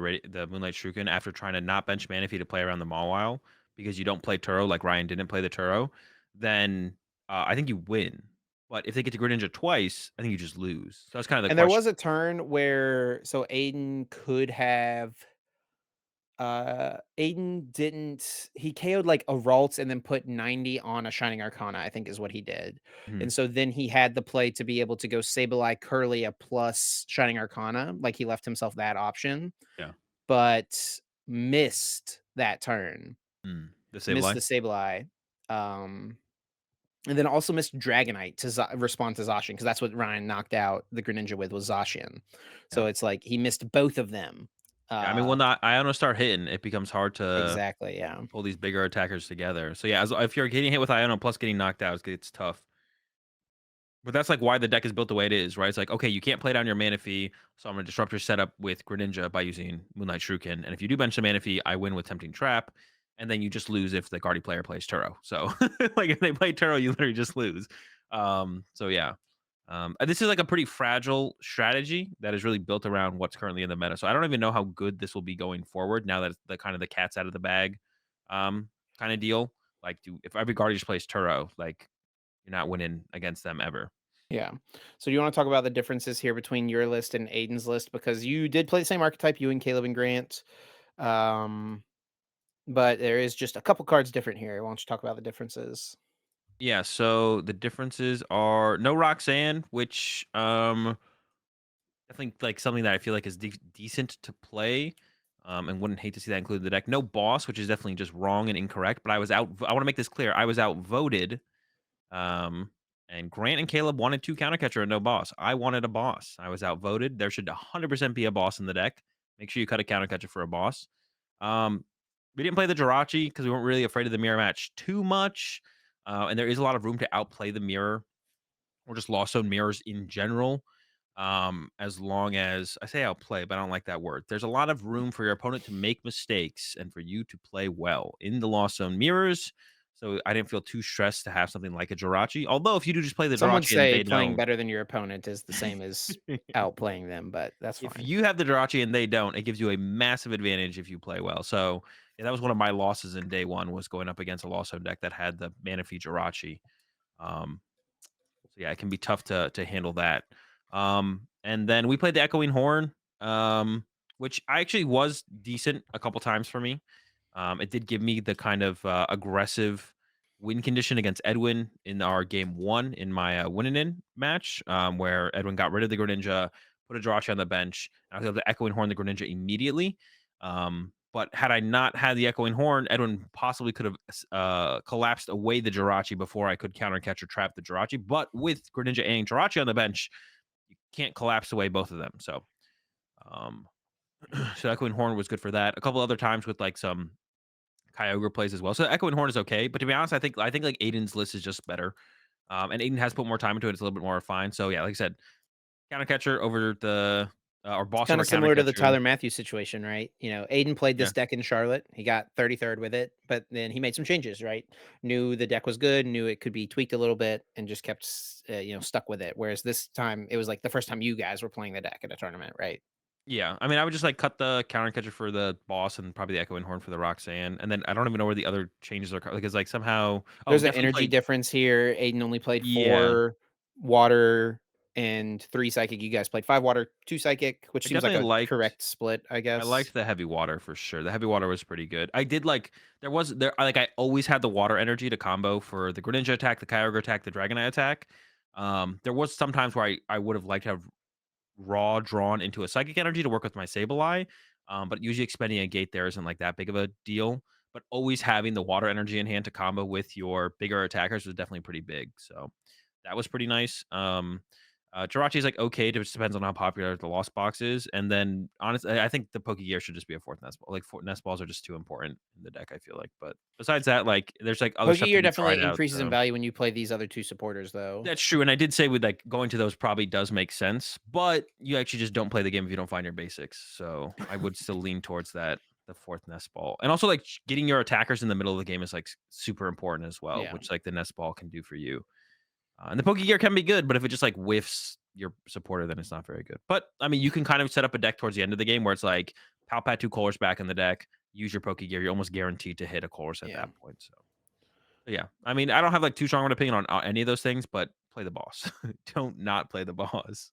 Moonlight Shuriken after trying to not bench Manaphy to play around the Mawile because you don't play Turo like Ryan didn't play the Turo, then, I think you win. But if they get to Greninja twice, I think you just lose. So that's kind of the And there question. was a turn where so Aiden could have Aiden didn't he KO'd like a Ralts and then put 90 on a Shining Arcana, I think is what he did. Mhm. And so then he had the play to be able to go Sableye Curlia plus Shining Arcana, like he left himself that option, Yeah. but missed that turn. The Missed Sableye? the Sableye. Um and then also missed Dragonite to respond to Zacian because that's what Ryan knocked out the Greninja with was Zacian. Yeah. So it's like he missed both of them. Yeah, I mean, Uh, when the Iono start hitting, it becomes hard to exactly, yeah. pull these bigger attackers together. So, yeah, as if you're getting hit with Iono plus getting knocked out, it's tough. But that's, like, why the deck is built the way it is, right? It's like, okay, you can't play down your Manaphy, so I'm gonna disrupt your setup with Greninja by using Moonlight Shuriken, and if you do bench the Manaphy, I win with Tempting Trap, and then you just lose if the Guardy player plays Turo. So, like, if they play Turo, you literally just lose. So yeah. And this is, like, a pretty fragile strategy that is really built around what's currently in the meta, so I don't even know how good this will be going forward now that the kind of the cat's out of the bag, kinda deal. Like, do if every Guardy just plays Turo, like, you're not winning against them ever. Yeah. So do you want to talk about the differences here between your list and Aiden's list? Because you did play the same archetype, you and Caleb and Grant. Um, but there is just a couple cards different here. Why don't you talk about the differences? Yeah, so the differences are no Roxanne, which I think like something that I feel like is decent to play, and wouldn't hate to see that included in the deck. No boss, which is definitely just wrong and incorrect. But I was out. I want to make this clear. I was outvoted. Um, and Grant and Caleb wanted two countercatcher and no boss. I wanted a boss. I was outvoted. There should 100% be a boss in the deck. Make sure you cut a countercatcher for a boss. Um, we didn't play the Jirachi because we weren't really afraid of the mirror match too much. And there is a lot of room to outplay the mirror or just lost zone mirrors in general. As long as I say outplay, but I don't like that word. There's a lot of room for your opponent to make mistakes and for you to play well in the lost zone mirrors. So I didn't feel too stressed to have something like a Jirachi. Although if you do just play the Some would Jirachi and say they playing don't, better than your opponent is the same as outplaying them, but that's if fine. you have the Jirachi and they don't, it gives you a massive advantage if you play well. So yeah, that was one of my losses in day one was going up against a lost zone deck that had the Manaphy Jirachi. Um, So yeah, it can be tough to handle that. And then we played the Echoing Horn, which I actually was decent a couple times for me. It did give me the kind of aggressive win condition against Edwin in our game one in my winning in match, where Edwin got rid of the Greninja, put a Jirachi on the bench, and I was able to Echoing Horn the Greninja immediately. But had I not had the Echoing Horn, Edwin possibly could have collapsed away the Jirachi before I could counter catch or trap the Jirachi. But with Greninja and Jirachi on the bench, you can't collapse away both of them. So, um, so Echoing Horn was good for that. A couple other times with like some Kyogre plays as well. So Echoing Horn is okay. But to be honest, I think like Aiden's list is just better. And Aiden has put more time into it. It's a little bit more refined. So yeah, like I said, counter catcher over the or It's boss kinda over counter similar to the catcher. Tyler Matthews situation, right? Aiden played Yeah. this deck in Charlotte. He got 33rd with it, but then he made some changes, right? Knew the deck was good, knew it could be tweaked a little bit, and just kept stuck with it. Whereas this time, it was like the first time you guys were playing the deck at a tournament, right? Yeah, I mean, I would just like cut the counter catcher for the boss and probably the echoing horn for the Roxanne, and then I don't even know where the other changes are because like somehow There's an definitely energy played difference here. Aiden only played yeah, 4 water and 3 psychic. You guys played 5 water, 2 psychic, which I seems like definitely a liked correct split, I I guess. liked the heavy water for sure. The heavy water was pretty good. I did like I always had the water energy to combo for the Greninja attack, the Kyogre attack, the Dragonite attack. There was sometimes where I would have liked to have raw drawn into a psychic energy to work with my Sableye. But usually expending a gate there isn't like that big of a deal. But always having the water energy in hand to combo with your bigger attackers was definitely pretty big. So that was pretty nice. Jirachi is like okay, it just depends on how popular the Lost Box is. And then honestly, I think the Pokegear should just be a fourth Nest Ball. Like Nest Balls are just too important in the deck, I feel like. But besides that, like there's like other stuff to Pokegear be tried definitely out. increases in So value when you play these other 2 supporters, though. that's true, and I did say with, like, going to those probably does make sense, but you actually just don't play the game if you don't find your basics, so I would still lean towards that, the 4th nest ball, and also, like, getting your attackers in the middle of the game is, like, super important as well, Yeah. which, like, the nest ball can do for you. And the Pokegear can be good, but if it just, like, whiffs your supporter, then it's not very good. But, I mean, you can kind of set up a deck towards the end of the game where it's like, Palpat 2 Colors back in the deck, use your Pokegear, you're almost guaranteed to hit a Colors at Yeah. that point, so yeah, I mean, I don't have, like, too strong of an opinion on, any of those things, but play the boss. Don't not play the boss.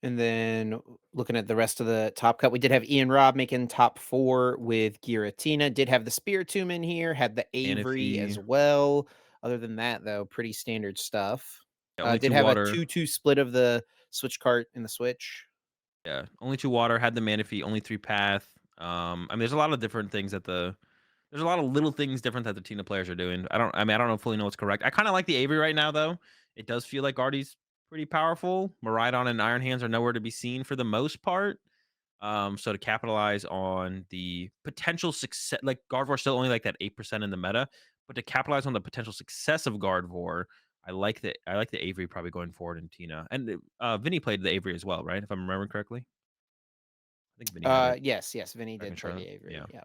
And then looking at the rest of the top cut, we did have Ian Robb making top 4 with Giratina. Did have the Spiritomb in here, had the Avery as Manaphy, well. Other than that, though, pretty standard stuff. yeah, only Did 2 have a water. 2-2 split of the switch cart in the switch. Yeah, only 2 water, had the Manaphy, only 3 path. I mean, there's a lot of different things that there's a lot of little things different that the Tina players are doing. I don't know fully know what's correct. I kinda like the Avery right now, though. It does feel like Artie's pretty powerful. Miraidon and Iron Hands are nowhere to be seen for the most part. So to capitalize on the potential success, like Gardevoir's still only like that 8% in the meta, but to capitalize on the potential success of Gardevoir, I like the Avery probably going forward in Tina. And Vinny played the Avery as well, right? If I'm remembering correctly. I think Vinny had it Yes, yes, Vinny back in did play the Charlotte. Avery. Yeah. Yeah.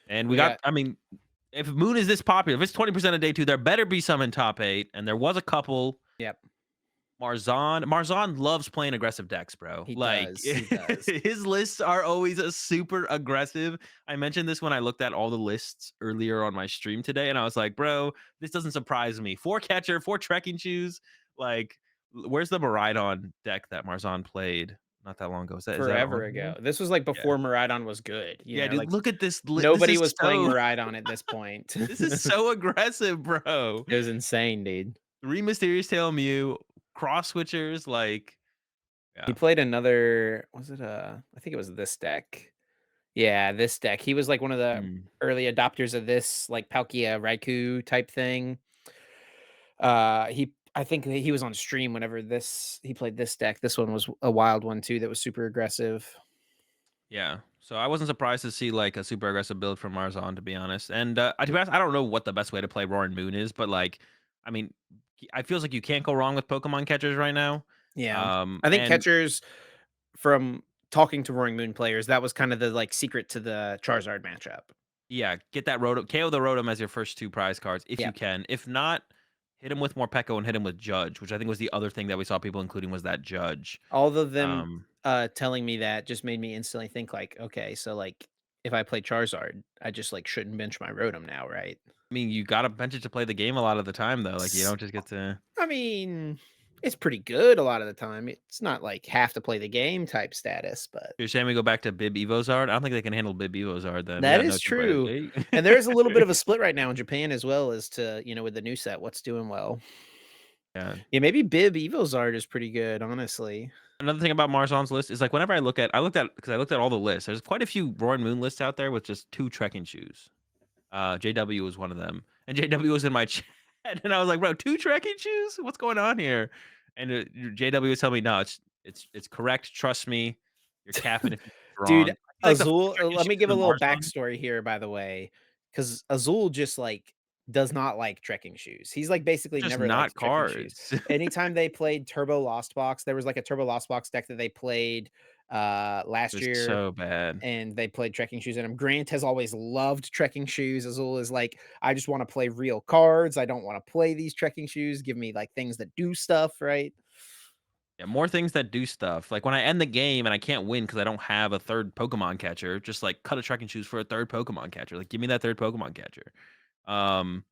And we We got got I mean, if Moon is this popular, if it's 20% of day two, there better be some in top eight. And there was a couple. Yep. Marzan loves playing aggressive decks, bro. He Like, does, he does. his lists are always a super aggressive. I mentioned this when I looked at all the lists earlier on my stream today, and I was like, "Bro, this doesn't surprise me." 4 catcher, 4 trekking shoes. Like, where's the Maridon deck that Marzan played not that long ago? Is that Forever on here? ago. This was, like, Yeah. before Maridon was good, Yeah, dude, like, look at this this nobody is was playing so Maridon at this point. this is so aggressive, bro. It was insane, dude. 3 Mysterious Tail Mew, cross switchers, like, He yeah. played another was it, I think it was this deck. Yeah, this deck. He was, like, one of the Mm. early adopters of this, like, Palkia Raikou type thing. I think that he was on stream whenever he played this deck. This one was a wild one too that was super aggressive. Yeah. So I wasn't surprised to see like a super aggressive build from Marzon, to be honest. And to be honest, I don't know what the best way to play Roaring Moon is, but like, I mean, I feels like you can't go wrong with Pokemon catchers right now. Yeah. I think And catchers from talking to Roaring Moon players, that was kind of the, like, secret to the Charizard matchup. yeah, get that Rotom, KO the Rotom as your first 2 prize cards if you Yep. can. If not, hit him with more Pekko and hit him with Judge, which I think was the other thing that we saw people including was that Judge. All of them, Um, telling me that just made me instantly think like, "Okay, so, like, if I play Charizard, I just, like, shouldn't bench my Rotom now, right?" I mean, you gotta bench it to play the game a lot of the time, though. Like, you S don't just get to. I mean, it's pretty good a lot of the time. It's not, like, have to play the game type status, but You're saying we go back to Bib Evozard? I don't think they can handle Bib Evozard then. that Yeah, no is jump right true, away. and there is a little bit of a split right now in Japan as well as to, with the new set, what's doing well. Yeah. Yeah, maybe Bib Evozard is pretty good, honestly. Another thing about Marzon's list is, like, whenever I looked at all the lists, there's quite a few Roaring Moon lists out there with just 2 trekking shoes. JW was one of them, and JW was in my chat, and I was like, "Bro, 2 trekking shoes? What's going on here?" And, JW was telling me, "No, it's correct, trust me. You're capping if you're wrong." Dude, I feel like the 4 Azul trekking let me shoes in give a the little Marzon backstory here, by the way, because Azul just, like, does not like trekking shoes. He's, like, basically just never liked not trekking shoes. cards. Anytime they played Turbo Lost Box, there was, like, a Turbo Lost Box deck that they played, It last was year, so bad. and they played trekking shoes in 'em. Grant has always loved trekking shoes. Azul is like, "I just wanna play real cards. I don't wanna play these trekking shoes. Give me, like, things that do stuff," right? Yeah, more things that do stuff. Like when I end the game and I can't win because I don't have a third Pokemon catcher, just like cut a trekking shoes for a third Pokemon catcher. Like give me that third Pokemon catcher. Um,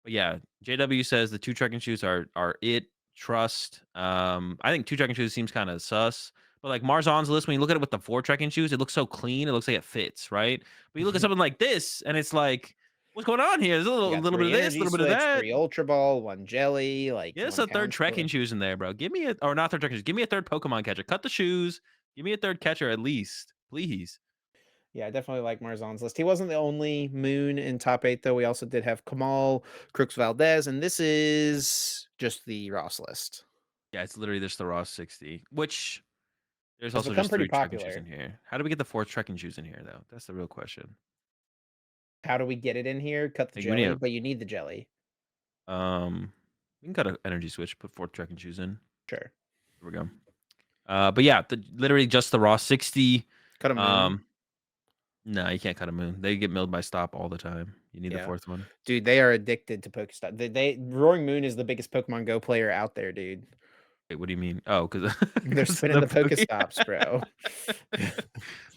but yeah, JW says the 2 trekking shoes are it. Trust. I think 2 trekking shoes seems kind of sus. But like Marzon's list, when you look at it with the 4 trekking shoes, it looks so clean. It looks like it fits, right? But you look at something like this, and it's like, what's going on here? There's a You little, got little bit 3 of this, a energy little bit of switch, that. 3 Ultra Ball, 1 Jelly, like, Get us 1 a third Talent trekking Split. shoes in there, bro. Give me a or not third trekking shoes. Give me a third Pokemon catcher. Cut the shoes. Give me a third catcher at least, please. Yeah, I definitely like Marzan's list. He wasn't the only Moon in top 8, though. We also did have Kamal, Crooks Valdez, and this is just the Ross list. Yeah, it's literally just the raw 60, which there's It's also become just pretty 3 trekking shoes in popular. here. How do we get the 4th trekking shoes in here, though? That's the real question. How do we get it in here? Cut the Like, we need jelly, but you need the jelly. um, we can cut an energy switch, put 4th trekking shoes in. Sure. Here we go. But yeah, literally just the raw 60. Cut a Moon. Um, no, you can't cut a moon. They get milled by stop all the time. You need the Yeah. 4th one. Dude, they are addicted to Pokestop. Roaring Moon is the biggest Pokemon Go player out there, dude. Wait, what do you mean? Oh, because They're spinning the Pokestops, bro.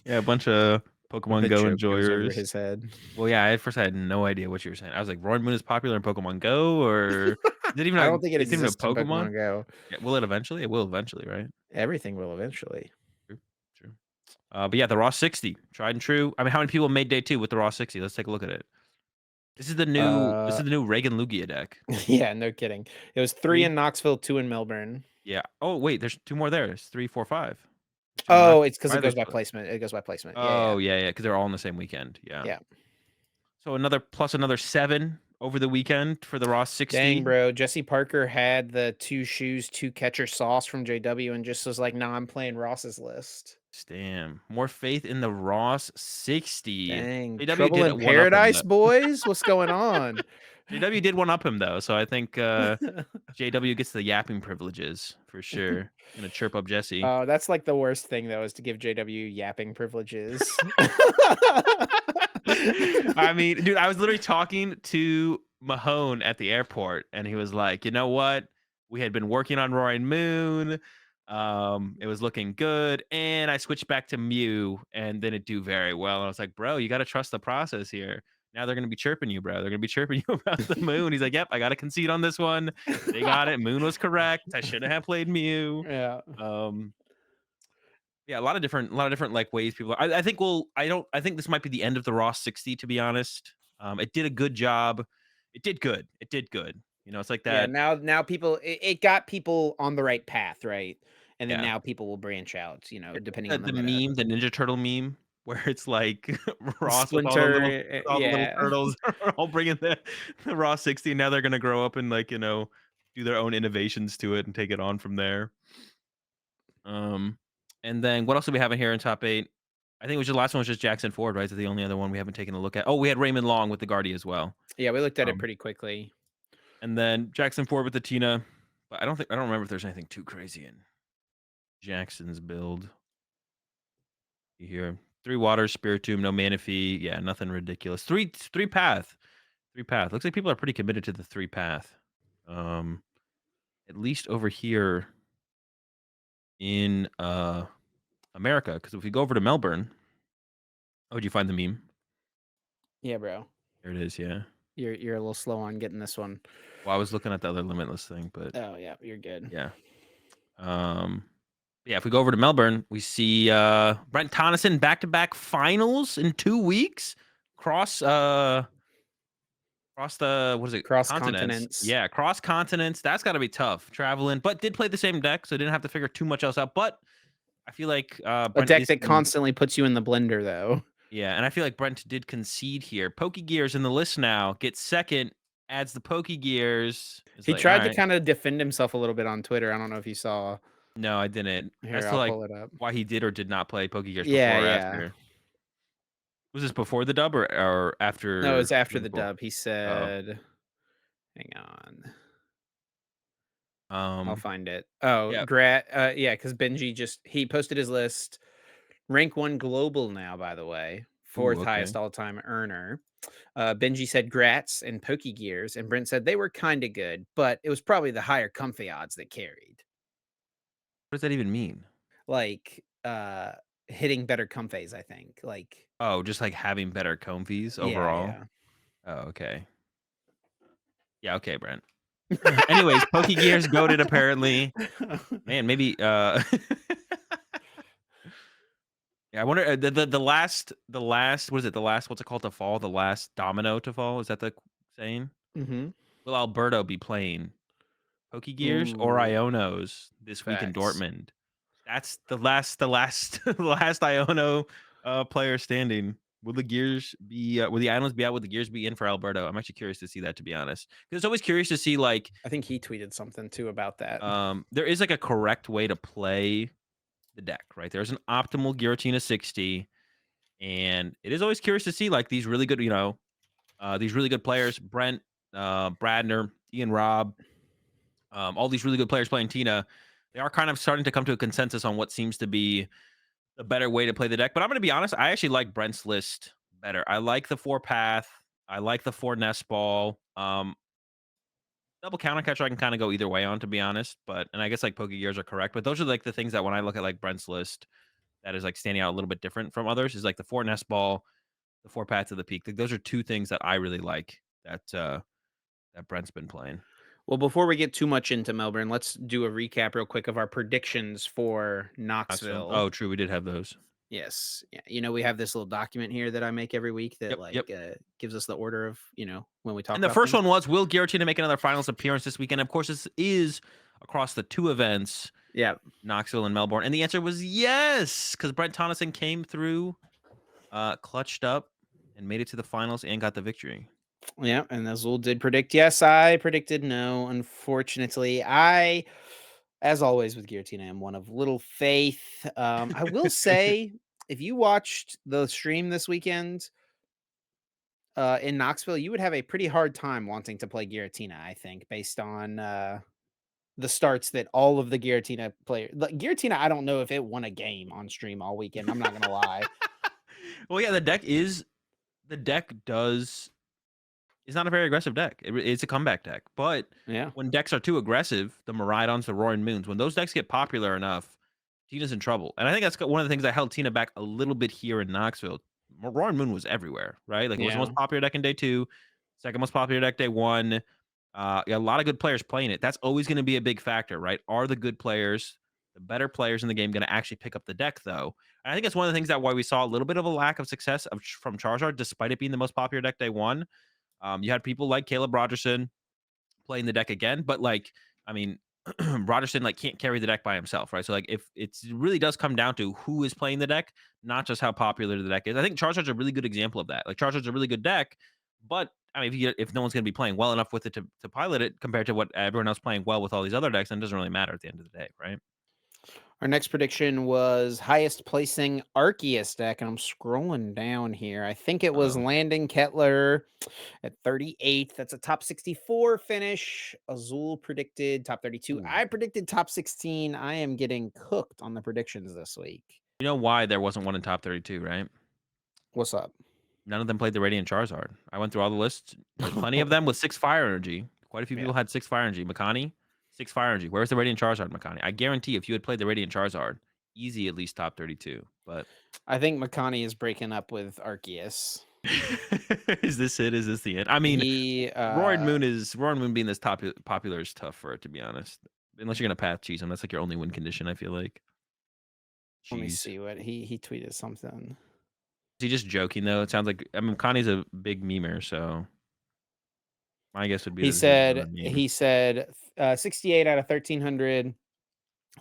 Yeah, a bunch of Pokemon The Go joke goes over enjoyers. his head. Well, yeah, at first I had no idea what you were saying. I was like, Roaring Moon is popular in Pokemon Go, or is it even I a don't think it it's even a exists in Pokemon? Pokemon Go. Yeah, will it eventually? It will eventually, right? Everything will eventually. True, true. But yeah, the Raw 60, tried and true. I mean, how many people made day 2 with the Raw 60? Let's take a look at it. This Uh, is the new Reagan Lugia deck. yeah, no kidding. It was 3 3. in Knoxville, 2 in Melbourne. Yeah. Oh, wait, there's 2 more there. It's 3, 4, 5. There's 2 in Oh, Knoxville. it's because Why it are there goes by split? placement. It goes by placement. Yeah, yeah, Oh, yeah, because they're all on the same weekend. Yeah. yeah. So another 7 over the weekend for the Raw Dang, 60. bro. Jesse Parker had the 2 shoes, 2 catcher sauce from JW and just was like, "Nah, I'm playing Ross's list." Damn. More faith in the Ross 60. Dang. JW Trouble did in one up him paradise, though. boys? What's going on? JW did one up him though, so I think JW gets the yapping privileges for sure. Gonna chirp up Jesse. Oh, that's like the worst thing though, is to give JW yapping privileges. I mean, dude, I was literally talking to Mahone at the airport, and he was like, "You know what? We had been working on Roaring Moon. It was looking good, and I switched back to Mew, and didn't do very well. And I was like, "Bro, you gotta trust the process here." Now they're gonna be chirping you, bro. They're gonna be chirping you about the moon. He's like, "Yep, I gotta concede on this one. They got it. Moon was correct. I shouldn't have played Mew." Yeah. Um, yeah, a lot of different like ways people. I think we'll. I don't. I think this might be the end of the Raw 60. To be honest, it did a good job. It did good. It did good. It's like Yeah, that. now people it got people on the right path, right? And then Yeah. now people will branch out, It's depending on like the the meta. meme, the Ninja Turtle meme, where it's like Ross with Splinter, all the little yeah. turtles are all bringing the Raw 60. Now they're gonna grow up and like, do their own innovations to it and take it on from there. Um, and then what else do we have in here in top 8? I think it was the last one was just Jackson Ford, right? Is the only other one we haven't taken a look at. Oh, we had Raymond Long with the Guardy as well. Yeah, we looked at it Um, pretty quickly. and then Jackson Ford with the Tina. But I don't remember if there's anything too crazy in Jackson's build. Here. 3 water, Spiritomb, no mana fee. Yeah, nothing ridiculous. Three path. 3 path. Looks like people are pretty committed to the 3 path. Um, at least over here in America. Because if we go over to Melbourne, oh, did you find the meme? Yeah, bro. There it is, yeah. You're a little slow on getting this one. Well, I was looking at the other limitless thing, but Oh, yeah, you're good. yeah. Um, yeah, if we go over to Melbourne, we see Brent Tonneson back-to-back finals in 2 weeks. Cross Across the what is it? Cross Continents. continents. Yeah, cross continents. That's gotta be tough traveling, but did play the same deck, so didn't have to figure too much else out. But I feel like A Brent deck is that con constantly puts you in the blender, though. yeah, and I feel like Brent did concede here. Pokegears in the list now, gets second, adds the Pokegears. It's He like, all tried to right. kinda defend himself a little bit on Twitter. I don't know if you saw. No, I didn't. As Here, to I'll like pull it up. why he did or did not play Pokegears Yeah, before or yeah. after. Was this before the dub or No, after it's after the the goal? dub. He Oh. said, hang on. I'll Um, find it. Oh, yeah. yeah, because Benji he posted his list. Rank 1 global now, by the way. Ooh, 4th okay. highest all-time earner. Benji said Grats and Pokegears, and Brent said they were kinda good, but it was probably the higher comfy odds that carried. What does that even mean? Like, hitting better comfys, I think. Like, Oh, just like having better comfies yeah, overall? yeah. Oh, okay. Yeah, okay, Brent. Anyways, Pokegears goated apparently. Man, maybe, yeah, I wonder, the last what is it? The last what's it called to fall? The last domino to fall? Is that the saying? Mhm. Will Alberto be playing Pokegears or Ooh, Ionos this week in facts. Dortmund? That's the last the last Iono, player standing. Will the Gears be, will the Ionos be out? Will the Gears be in for Alberto? I'm actually curious to see that, to be honest. Because it's always curious to see, like, I think he tweeted something too about that. there is, like, a correct way to play the deck, right? There's an optimal Giratina 60, and it is always curious to see, like, these really good players, Brent, Bradner, Ian Robb, all these really good players playing Tina. They are kind of starting to come to a consensus on what seems to be a better way to play the deck. But I'm gonna be honest, I actually like Brent's list better. I like the 4 path. I like the 4 nest ball. Double counter catcher I can kind of go either way on, to be honest. But and I guess like Pokegears are correct. But those are like the things that when I look at like Brent's list that is like standing out a little bit different from others is like the 4 nest ball, the 4 path to the peak. Like, those are 2 things that I really like that Brent's been playing. Well, before we get too much into Melbourne, let's do a recap real quick of our predictions for Knoxville. Knoxville. Oh, true. We did have those. Yes. Yeah. We have this little document here that I make every week that Yep. Yep. gives us the order of, when we talk And the about first things. one was, will Giratina make another finals appearance this weekend? Of course, this is across the 2 events, Yeah. Knoxville and Melbourne. And the answer was yes, because Brent Tonneson came through, clutched up, and made it to the finals and got the victory. Yeah. And Azul did predict yes. I predicted no. Unfortunately, as always with Guillotine, I am one of little faith. I will say, if you watched the stream this weekend, in Knoxville, you would have a pretty hard time wanting to play Giratina, I think, based on the starts that all of the Giratina players. Like, Giratina, I don't know if it won a game on stream all weekend. I'm not gonna lie. Well, yeah, the deck does It's not a very aggressive deck. It's a comeback deck, but Yeah. when decks are too aggressive, the Miraidons, the Roaring Moons, when those decks get popular enough, Tina's in trouble. And I think that's one of the things that held Tina back a little bit here in Knoxville. Roaring Moon was everywhere, right? Like, it was the Yeah. most popular deck in day 2, second most popular deck day 1. Yeah, a lot of good players playing it. That's always gonna be a big factor, right? Are the good players, the better players in the game gonna actually pick up the deck, though? And I think that's one of the things that why we saw a little bit of a lack of success from Charizard, despite it being the most popular deck day 1. You had people like Caleb Rogerson playing the deck again, but like, I mean, Rogerson like can't carry the deck by himself, right? So like, if it really does come down to who is playing the deck, not just how popular the deck is. I think Charizard's a really good example of that. Like, Charizard's a really good deck, but I mean, if no one's going to be playing well enough with it to pilot it compared to what everyone else playing well with all these other decks, then it doesn't really matter at the end of the day, right? Our next prediction was highest placing Arceus deck, and I'm scrolling down here. I think it was Uh, Landon Kettler at 38th. That's a top 64 finish. Azul predicted top 32. Ooh. I predicted top 16. I am getting cooked on the predictions this week. You know why there wasn't one in top 32, right? What's up? None of them played the Radiant Charizard. I went through all the lists. There's plenty of them with 6 fire energy. Quite a few Yeah. people had 6 fire energy. Makani, 6 fire energy. Where's the Radiant Charizard, Makani? I guarantee if you had played the Radiant Charizard, easy at least top 32. But I think Makani is breaking up with Arceus. is this it? Is this the end? I mean, He Roaring Moon being this popular is tough for it, to be honest. Unless you're gonna path cheese him. That's like your only win condition, I feel like. let me Cheese. see what he tweeted something. Is he just joking though? It sounds like, I mean, Makani's a big memer, so my guess would be He that this is another said meme. he said 68 out of 1300.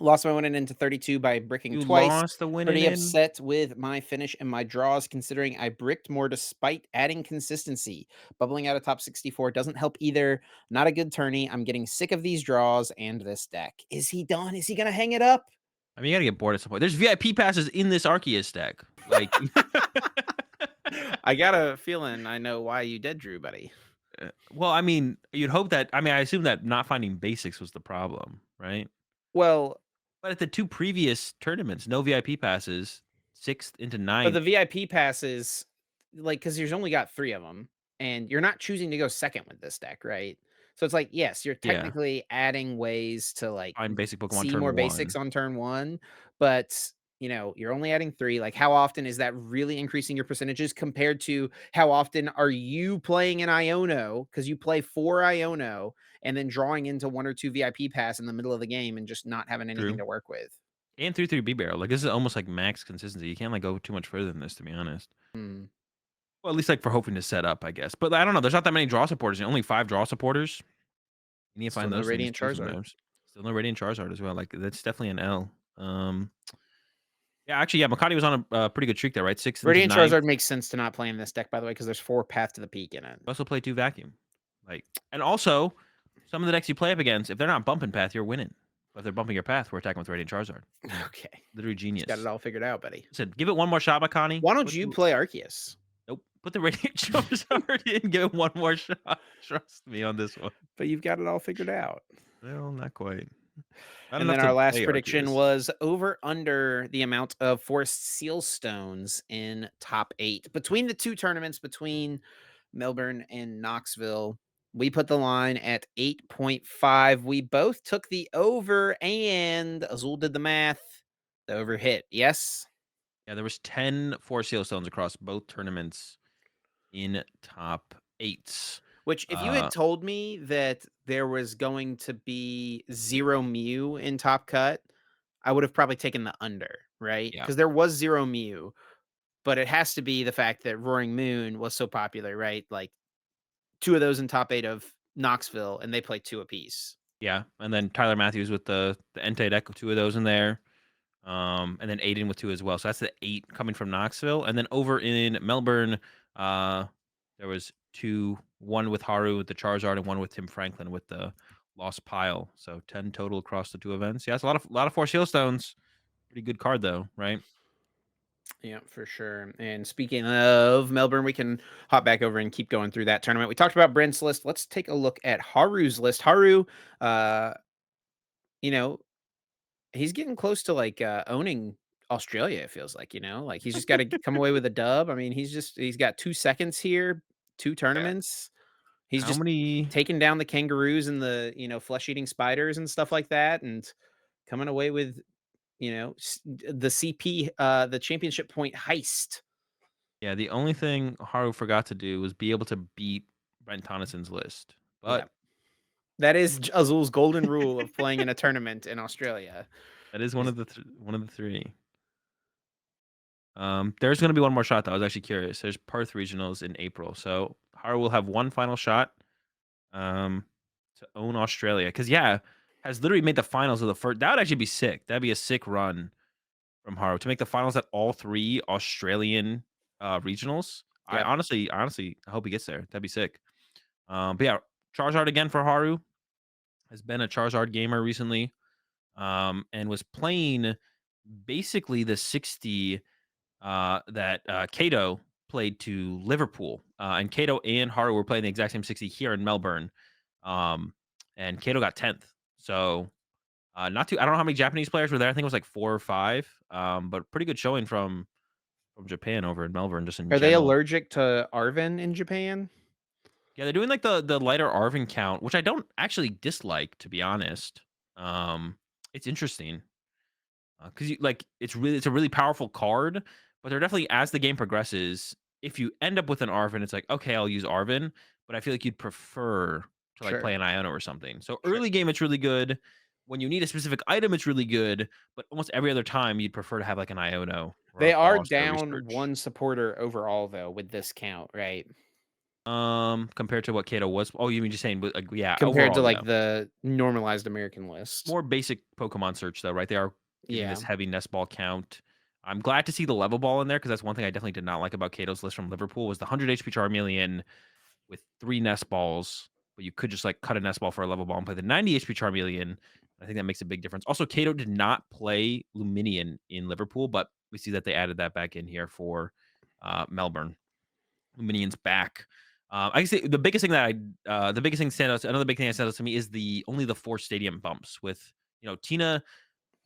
Lost my winning into 32 by bricking You twice. lost the winning Pretty in. upset with my finish and my draws, considering I bricked more despite adding consistency. Bubbling out of top 64 doesn't help either. Not a good tourney. I'm getting sick of these draws and this deck. Is he done? Is he going to hang it up? I mean, you gotta get bored at some point. There's VIP passes in this Arceus deck. Like, I got a feeling I know why you did, Drew, buddy. well, I mean, you'd hope that. I mean, I assume that not finding basics was the problem, right? Well, But at the 2 previous tournaments, no VIP passes, 6th into but 9th. the VIP passes, like, because you've only got 3 of them, and you're not choosing to go second with this deck, right? So it's like, yes, you're Yeah, technically adding ways to, like, find basic Pokemon see turn more 1. basics on turn 1, but, you're only adding 3. Like, how often is that really increasing your percentages compared to how often are you playing an Iono? Because you play 4 Iono and then drawing into 1 or 2 VIP pass in the middle of the game and just not having anything True. to work with. And 3/3 B barrel. Like, this is almost like max consistency. You can't like go too much further than this, to be honest. Hmm. Well, at least like for hoping to set up, I guess. But I don't know. There's not that many draw supporters. Only 5 draw supporters. You need to Still find no those things Radiant too Charizard. sometimes. Still no Radiant Charizard as well. Like, that's definitely an L. Um, yeah, actually, yeah, Makati was on a pretty good streak there, right? 6th into Radiant 9th. Charizard makes sense to not play in this deck, by the way, because there's 4 Path to the Peak in it. Also play 2 vacuum. Like, and also some of the decks you play up against, if they're not bumping path, you're winning. But if they're bumping your path, we're attacking with Radiant Charizard. Okay. Literally He's got it genius. all figured out, buddy. Said, give it one more shot, Makani. Why don't you play Arceus? Nope. Put the Radiant Charizard in. Give it one more shot. Trust me on this one. But you've got it all figured out. Well, not quite. Not And enough then to our last play prediction Arceus. was over under the amount of forest seal stones in top 8. Between the 2 tournaments, between Melbourne and Knoxville, we put the line at 8.5. We both took the over, and Azul did the math. The over hit. Yes? Yeah, there was 10 Force Seal Stones across both tournaments in top 8s. Which, if you Uh, had told me that there was going to be 0 Mew in Top Cut, I would have probably taken the under, right? yeah. Because there was 0 Mew, but it has to be the fact that Roaring Moon was so popular, right? Like, 2 of those in top 8 of Knoxville, and they play 2 apiece. Yeah, and then Tyler Matthews with the Entei deck with 2 of those in there. And then Aiden with 2 as well. So that's the 8 coming from Knoxville. And then over in Melbourne, uh, there was 2, 1 with Haru with the Charizard and 1 with Tim Franklin with the Lost Pile. So 10 total across the 2 events. Yeah, it's a lot of Force Heal Stones. Pretty good card though, right? Yeah, for sure. And speaking of Melbourne, we can hop back over and keep going through that tournament. We talked about Brent's list. Let's take a look at Haru's list. Haru, uh, you know, he's getting close to, like, owning Australia, it feels like, Like, he's just gotta come away with a dub. I mean, he's got 2 seconds here, 2 Yeah. tournaments. He's How just many taking down the kangaroos and the, flesh-eating spiders and stuff like that, and coming away with, the CP, the championship point heist. Yeah, the only thing Haru forgot to do was be able to beat Brent Tonnison's list, Yeah. but That is Azul's golden rule of playing in a tournament in Australia. that is one Is of the one of the 3. There's gonna be one more shot, though. I was actually curious. There's Perth regionals in April, so Haru will have one final shot, um, to own Australia. Because yeah, has literally made the finals of the first. That would actually be sick. That'd be a sick run from Haru to make the finals at all 3 Australian, regionals. I Yep. honestly, I hope he gets there. That'd be sick. But yeah, Charizard again for Haru. Has been a Charizard gamer recently, and was playing basically the 60 that Kato played to Liverpool. And Kato and Haru were playing the exact same 60 here in Melbourne. Um, and Kato got 10th. So not too I don't know how many Japanese players were there. I think it was like 4 or 5. But pretty good showing from Japan over in Melbourne just in Are they general. allergic to Arven in Japan? Yeah, they're doing like the lighter Arvin count, which I don't actually dislike, to be honest. It's interesting. Because you like it's a really powerful card, but they're definitely as the game progresses, if you end up with an Arvin, it's like, okay, I'll use Arvin, but I feel like you'd prefer to like play Sure, an Iono or something. So sure. early game, it's really good. When you need a specific item, it's really good, but almost every other time you'd prefer to have like an Iono or They a are boss or a down research. 1 supporter overall, though, with this count, right? Compared to what Kato was. Oh, you mean just saying, but like, yeah, Compared to, overall, like, yeah. the normalized American list. More basic Pokemon search though, right? They are giving Yeah, this heavy nest ball count. I'm glad to see the level ball in there because that's one thing I definitely did not like about Kato's list from Liverpool was the 100 HP Charmeleon with 3 nest balls, but you could just like cut a nest ball for a level ball and play the 90 HP Charmeleon. I think that makes a big difference. Also, Kato did not play Luminion in Liverpool, but we see that they added that back in here for Melbourne. Luminion's back. I can say the biggest thing stand out. Another big thing that stands out to me is the 4 stadium bumps with Tina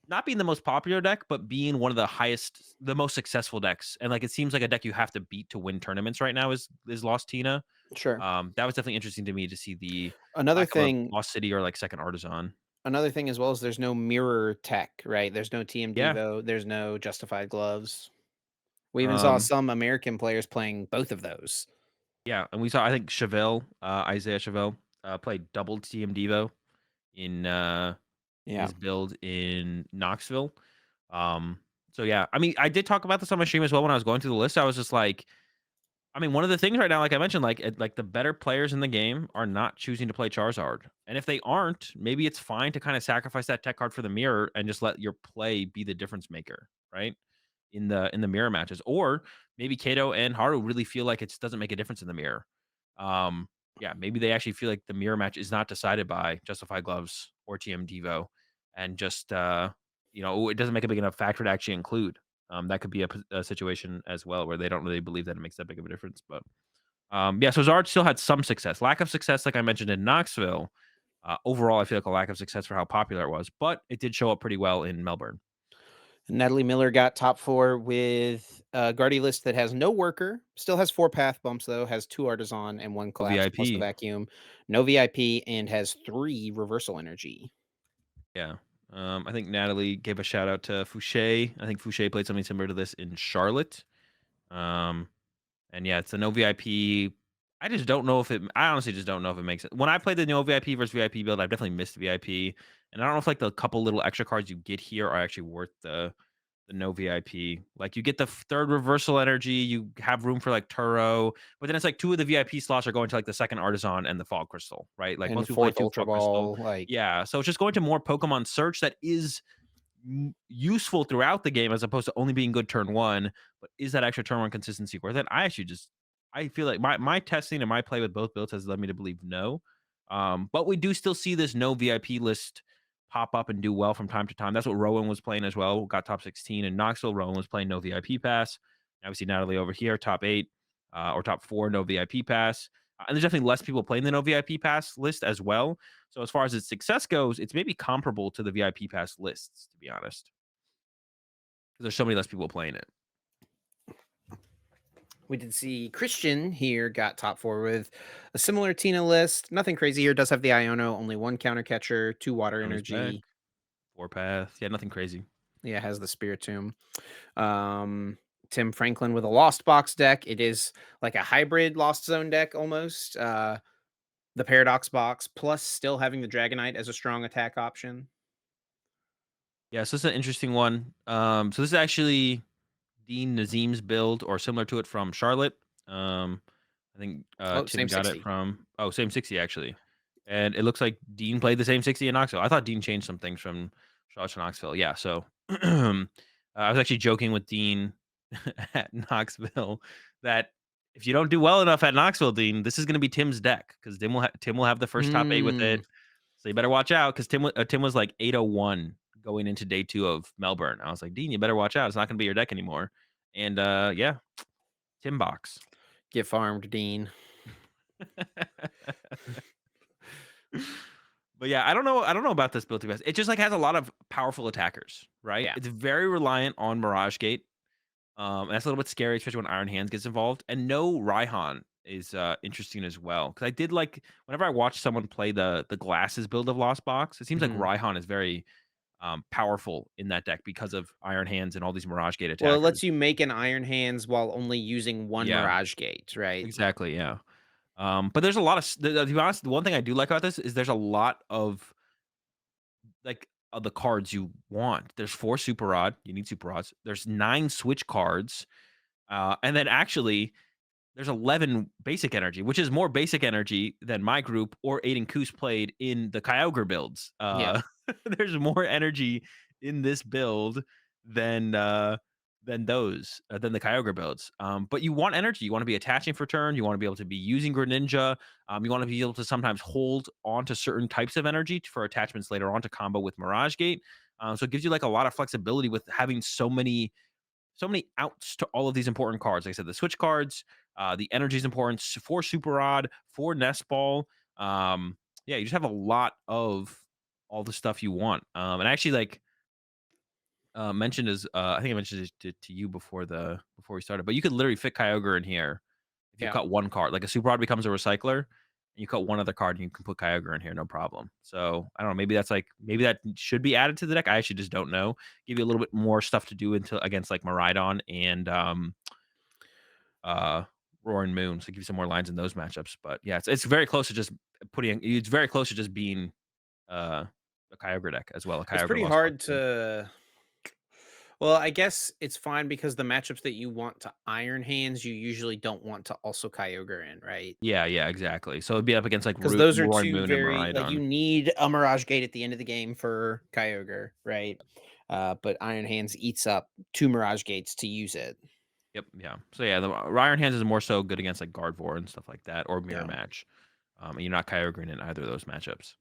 not being the most popular deck, but being one of the most successful decks. And like it seems like a deck you have to beat to win tournaments right now is Lost Tina. sure. That was definitely interesting to me to see the Another lack of a thing Lost City or like second Artisan. another thing as well is there's no mirror tech, right? There's no TM Yeah. Devo, there's no Justified Gloves. We even saw Um, some American players playing both of those. yeah, and we saw I think Chevelle, Isaiah Chevelle, played double TM Devo in Yeah, his build in Knoxville. Um, so yeah, I mean, I did talk about this on my stream as well when I was going through the list. I was just like, I mean, one of the things right now, like I mentioned, like the better players in the game are not choosing to play Charizard, and if they aren't, maybe it's fine to kind of sacrifice that tech card for the mirror and just let your play be the difference maker, right? In the mirror matches, or maybe Kato and Haru really feel like it doesn't make a difference in the mirror. Um, yeah, maybe they actually feel like the mirror match is not decided by Justified Gloves or TM Devo, and just it doesn't make a big enough factor to actually include. That could be a situation as well where they don't really believe that it makes that big of a difference. But yeah, so Zard still had some success. Lack of success, like I mentioned in Knoxville. Overall, I feel like a lack of success for how popular it was, but it did show up pretty well in Melbourne. Natalie Miller got top 4 with a Guardy list that has no worker, still has 4 path bumps though, has 2 artisan and 1 No collapse plus the VIP. vacuum, no VIP, and has 3 reversal energy. Yeah. I think Natalie gave a shout out to Fouché. I think Fouché played something similar to this in Charlotte. Um, and yeah, it's a no VIP. I honestly just don't know if it makes it. When I played the no VIP versus VIP build, I've definitely missed VIP. And I don't know if like the couple little extra cards you get here are actually worth the no VIP. Like you get the third reversal energy, you have room for like Turo, but then it's like 2 of the VIP slots are going to like the second artisan and the fog crystal, right? Like And most people play 4th 2 Ultra fog crystal. Ball, like Yeah, so it's just going to more Pokemon search that is useful throughout the game as opposed to only being good turn 1, but is that extra turn 1 consistency worth it? I feel like my testing and my play with both builds has led me to believe no. But we do still see this no VIP list pop up and do well from time to time. That's what Rowan was playing as well. Got top 16 in Knoxville. Rowan was playing no VIP pass. Now we see Natalie over here, top 8 or top 4, no VIP pass. And there's definitely less people playing the no VIP pass list as well. So as far as its success goes, it's maybe comparable to the VIP pass lists, to be honest, because there's so many less people playing it. We did see Christian here got top four with a similar Tina list. Nothing crazy here. Does have the Iono, only one counter catcher, two water Iona's back. energy. 4 path. Yeah, nothing crazy. Yeah, has the Spiritomb. Um, Tim Franklin with a Lost Box deck. It is like a hybrid Lost Zone deck almost. The Paradox box, plus still having the Dragonite as a strong attack option. Yeah, so this is an interesting one. So this is actually Dean Nazim's build or similar to it from Charlotte. Um, I think, Oh, Tim same got it 60. from same 60 actually. And it looks like Dean played the same 60 in Knoxville. I thought Dean changed some things from Charlotte to Knoxville. Yeah, so, I was actually joking with Dean at Knoxville that if you don't do well enough at Knoxville, Dean, this is gonna be Tim's deck because Tim will have the first top 8 with Hmm. it. So you better watch out because Tim was like 801 going into day 2 of Melbourne. I was like, "Dean, you better watch out. It's not gonna be your deck anymore." And, yeah, Tim box. Get farmed, Dean. But yeah, I don't know about this build to be honest. It just, like, has a lot of powerful attackers, right? Yeah. It's very reliant on Mirage Gate, and that's a little bit scary, especially when Iron Hands gets involved, and no Raihan is, interesting as well. Because I did like whenever I watch someone play the glasses build of Lost Box, it seems like Mhm. Raihan is very, powerful in that deck because of Iron Hands and all these Mirage Gate Well, it attackers. lets you make an Iron Hands while only using one Yeah, Mirage Gate, right? exactly, yeah. But there's a lot of to be honest, the one thing I do like about this is there's a lot of the cards you want. There's 4 Super Rod, you need Super Rods. There's 9 Switch cards, and then actually there's 11 basic energy, which is more basic energy than my group or Aiden Koos played in the Kyogre builds. Yeah. There's more energy in this build than than the Kyogre builds. But you want energy. You want to be attaching for turn. You want to be able to be using Greninja. You want to be able to sometimes hold on to certain types of energy for attachments later on to combo with Mirage Gate. So it gives you like a lot of flexibility with having so many outs to all of these important cards. Like I said, the switch cards, the energy is important for Super Rod, for Nest Ball. Yeah, you just have a lot of all the stuff you want. And I actually like mentioned as I think I mentioned it to you before we started, but you could literally fit Kyogre in here if you Yeah. cut one card. Like a Super Rod becomes a recycler, and you cut one other card, and you can put Kyogre in here, no problem. So I don't know. Maybe that should be added to the deck. I actually just don't know. Give you a little bit more stuff to do until against like Maridon and uh Roaring Moon. So give you some more lines in those matchups. But yeah, it's very close to just putting. It's very close to just being uh a Kyogre deck as well. A It's Kyogre pretty Lost Box hard deck. to well, I guess it's fine because the matchups that you want to Iron Hands, you usually don't want to also Kyogre in, right? Yeah, exactly. So it'd be up against like Because those are Roaring 2 Moon and very like, you Maridon. need a Mirage Gate at the end of the game for Kyogre, right? But Iron Hands eats up 2 Mirage Gates to use it. Yep, yeah. So yeah, the Iron Hands is more so good against like Gardevoir and stuff like that, or Mirror Yeah. Match. And you're not Kyogre in either of those matchups.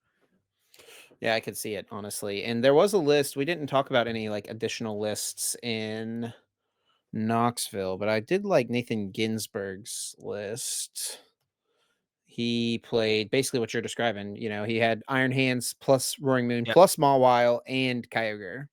Yeah, I could see it, honestly, and there was a list we didn't talk about any, like, additional lists in Knoxville, but I did like Nathan Ginsburg's list. He played basically what you're describing, he had Iron Hands plus Roaring Moon Yeah, plus Mawile and Kyogre.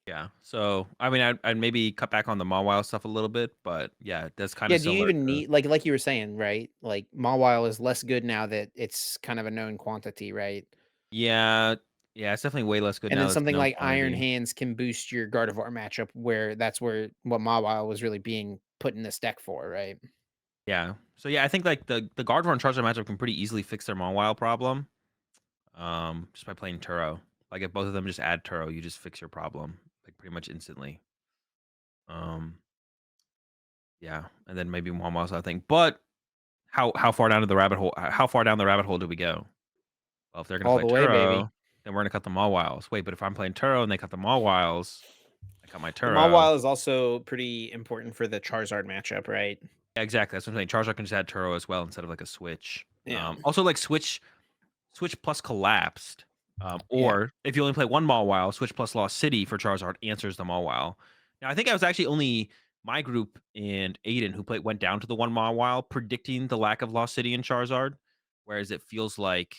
yeah. So I mean, I'd maybe cut back on the Mawile stuff a little bit, but yeah, that's kind Yeah, of do you similar even to. need like you were saying, right? Like Mawile is less good now that it's kind of a known quantity, right? Yeah, yeah. It's definitely way less good And now. then That's a something known like Iron quantity. Hands can boost your Gardevoir matchup where that's where what Mawile was really being put in this deck for, right? Yeah. So yeah, I think like the Gardevoir and Charizard matchup can pretty easily fix their Mawile problem. Just by playing Turo. Like if both of them just add Turo, you just fix your problem like pretty much instantly. Um, yeah, and then maybe Mawile's I think, but how far down to the rabbit hole? How far down the rabbit hole do we go? Well, if they're gonna All play the way, baby. Turo, then we're gonna cut the Mawiles. Wait, but if I'm playing Turo and they cut the Mawiles, I cut my Well, Turo. Mawile is also pretty important for the Charizard matchup, right? Yeah, exactly. That's what I'm saying. Charizard can just add Turo as well instead of like a switch. Yeah. Also like switch plus collapsed. Yeah. Or if you only play one Mawile, switch plus Lost City for Charizard answers the Mawile. Now I think I was actually only my group and Aiden who went down to the one Mawile predicting the lack of Lost City in Charizard. Whereas it feels like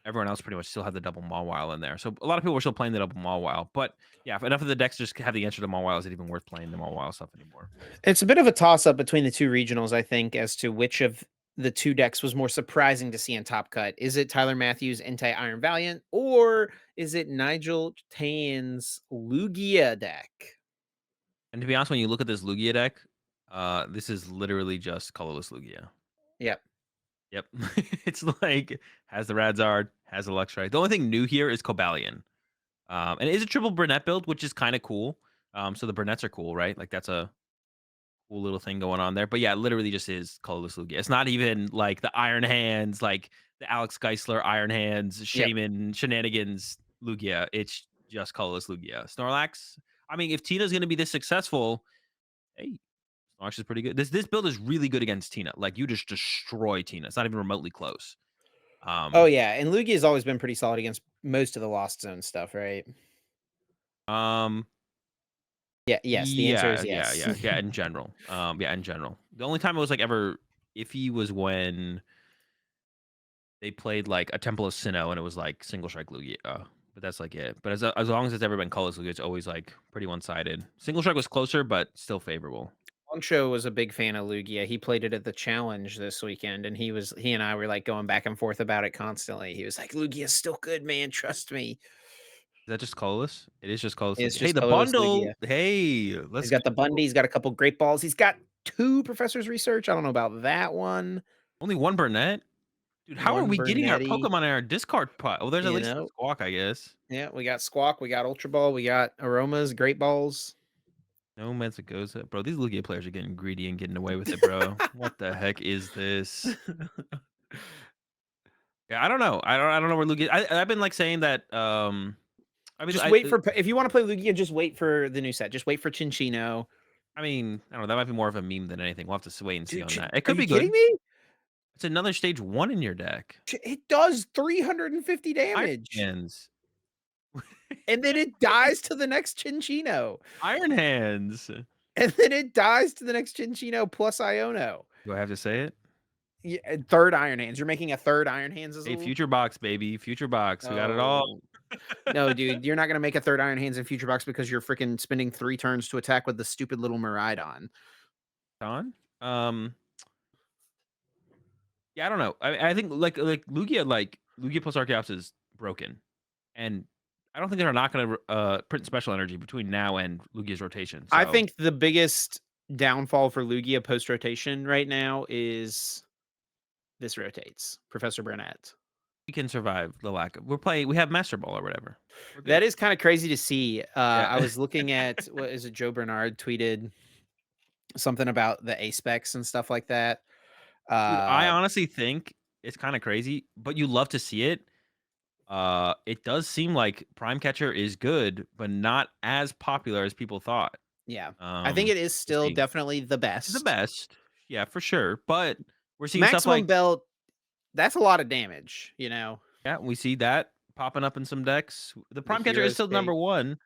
everyone else pretty much still had the double Mawile in there. So a lot of people were still playing the double Mawile. But yeah, if enough of the decks just have the answer to Mawile, is it even worth playing the Mawile stuff anymore? It's a bit of a toss up between the two regionals, I think, as to which of the two decks was more surprising to see in Top Cut. Is it Tyler Matthews' Entei Iron Valiant, or is it Nigel Tan's Lugia deck? And to be honest, when you look at this Lugia deck, this is literally just colorless Lugia. Yep. Yep. It's like has the Radzard, has the Luxray. The only thing new here is Cobalion. And it is a triple Burnett build, which is kind of cool. So the Burnett's are cool, right? Like that's a cool little thing going on there. But yeah, it literally just is colorless Lugia. It's not even like the Iron Hands, like the Alex Geisler Iron Hands, Yep. Shaman Shenanigans Lugia. It's just colorless Lugia. Snorlax. I mean, if Tina's gonna be this successful, hey, Snorlax is pretty good. This build is really good against Tina. Like you just destroy Tina. It's not even remotely close. Oh Um, yeah, and Lugia has always been pretty solid against most of the Lost Zone stuff, right? um, Yeah. Yes. The answer is yes. yeah, in general. Yeah, in general. The only time it was, like, ever iffy was when they played, like, a Temple of Sinnoh, and it was, like, single strike Lugia, but that's, like, it. But as long as it's ever been colorless Lugia, it's always, like, pretty one-sided. Single strike was closer, but still favorable. Longshore was a big fan of Lugia. He played it at the challenge this weekend, and he and I were like going back and forth about it constantly. He was like, "Lugia's still good, man. Trust me." Is that just colorless? It is just colorless It's Lugia. Hey, just the colorless Lugia. bundle! Hey, He's let's got the go. Bundy. He's got a couple great balls. He's got two Professor's Research. I don't know about that one. Only 1 Burnett? Dude, how are One we getting our Bernetti. Pokemon in our discard pot? Oh, there's at You least know. Squawk, I guess. Yeah, we got Squawk. We got Ultra Ball. We got Aromas. Great balls. No Mesagoza. Bro, these Lugia players are getting greedy and getting away with it, bro. What the heck is this? Yeah, I don't know. I don't know where Lugia I've been, like, saying that, Just wait for if you want to play Lugia. Just wait for the new set. Just wait for Chinchino. I mean, I don't know, that might be more of a meme than anything. We'll have to wait and see Dude, on that. It are could you be kidding good. me? It's another stage 1 in your deck. It does 350 Iron damage, Hands. and then it dies to the next Chinchino, Iron Hands. and then it dies to the next Chinchino plus Iono. Do I have to say it? Yeah, third Iron Hands. You're making a third Iron Hands Hey, Azul? Future Box, baby. Future Box. We got it all. Oh. No, dude, you're not gonna make a third Iron Hands in Future Box because you're freaking spending 3 turns to attack with the stupid little Miraidon. On. Yeah, I don't know. I think Lugia plus Archeops is broken. And I don't think they're not gonna print special energy between now and Lugia's rotation. I So think the biggest downfall for Lugia post rotation right now is this rotates, Professor Burnett. we can survive the lack of we have Master Ball or whatever. We're That good. is kinda crazy to see. I Yeah. was looking at what is it, Joe Bernard tweeted something about the A specs and stuff like that. Dude, I Uh, honestly think it's kinda crazy, but you love to see it. It does seem like Prime Catcher is good, but not as popular as people thought. yeah. I think it is We'll still see. definitely the It's the best. best. Yeah, for sure. But we're seeing stuff Maximum like belt, that's a lot of damage, you know? yeah, we see that popping up in some decks. The The Prime Catcher is Hero's still number Cape. 1.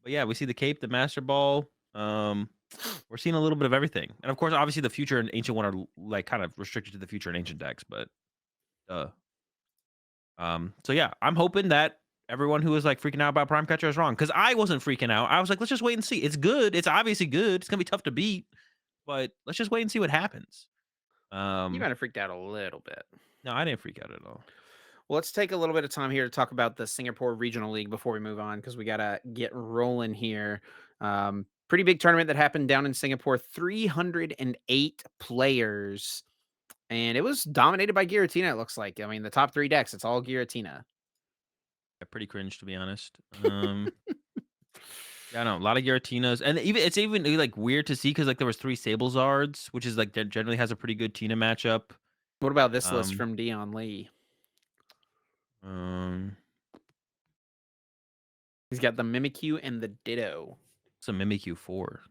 But yeah, we see the cape, the master ball. We're seeing a little bit of everything, and of course, obviously, the future and ancient one are like kind of restricted to the future and ancient decks. But uh, so yeah, I'm hoping that everyone who was like freaking out about Prime Catcher is wrong because I wasn't freaking out. I was like, let's just wait and see. It's good. It's obviously good. It's gonna be tough to beat, but let's just wait and see what happens. You Um, might have freaked out a little bit. no, I didn't freak out at all. Well, let's take a little bit of time here to talk about the Singapore Regional League before we move on because we gotta get rolling here. Pretty big tournament that happened down in Singapore. 308 players, and it was dominated by Giratina. It looks like. I mean, the top 3 decks, it's all Giratina. Yeah, pretty cringe to be honest. Yeah, I know, a lot of Giratinas, and even like weird to see because like there was 3 Sablezards, which is like that generally has a pretty good Tina matchup. What about this list Um, from Dion Lee? um, He's got the Mimikyu and the Ditto. some Mimikyu 4.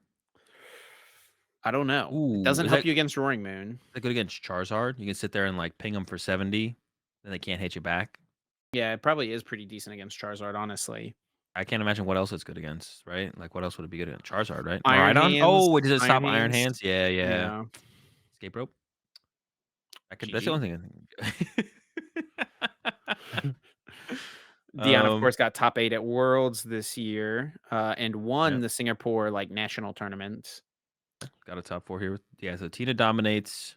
I don't know. It Ooh, doesn't is help that you against Roaring Moon. good against Charizard? You can sit there and like ping them for 70, then they can't hit you back. Yeah, it probably is pretty decent against Charizard, honestly. I can't imagine what else it's good against, right? Like what else would it be good against? Charizard, right? Iron Maridon? Hands. Oh, wait, does it Iron stop Iron Hands. Hands? Yeah, yeah. Yeah. Escape rope. That's the GG. only thing I think. Dion, of Um, course, got top 8 at Worlds this year, and won yep, the Singapore, like, national tournament. got a top 4 here with yeah, so Tina dominates.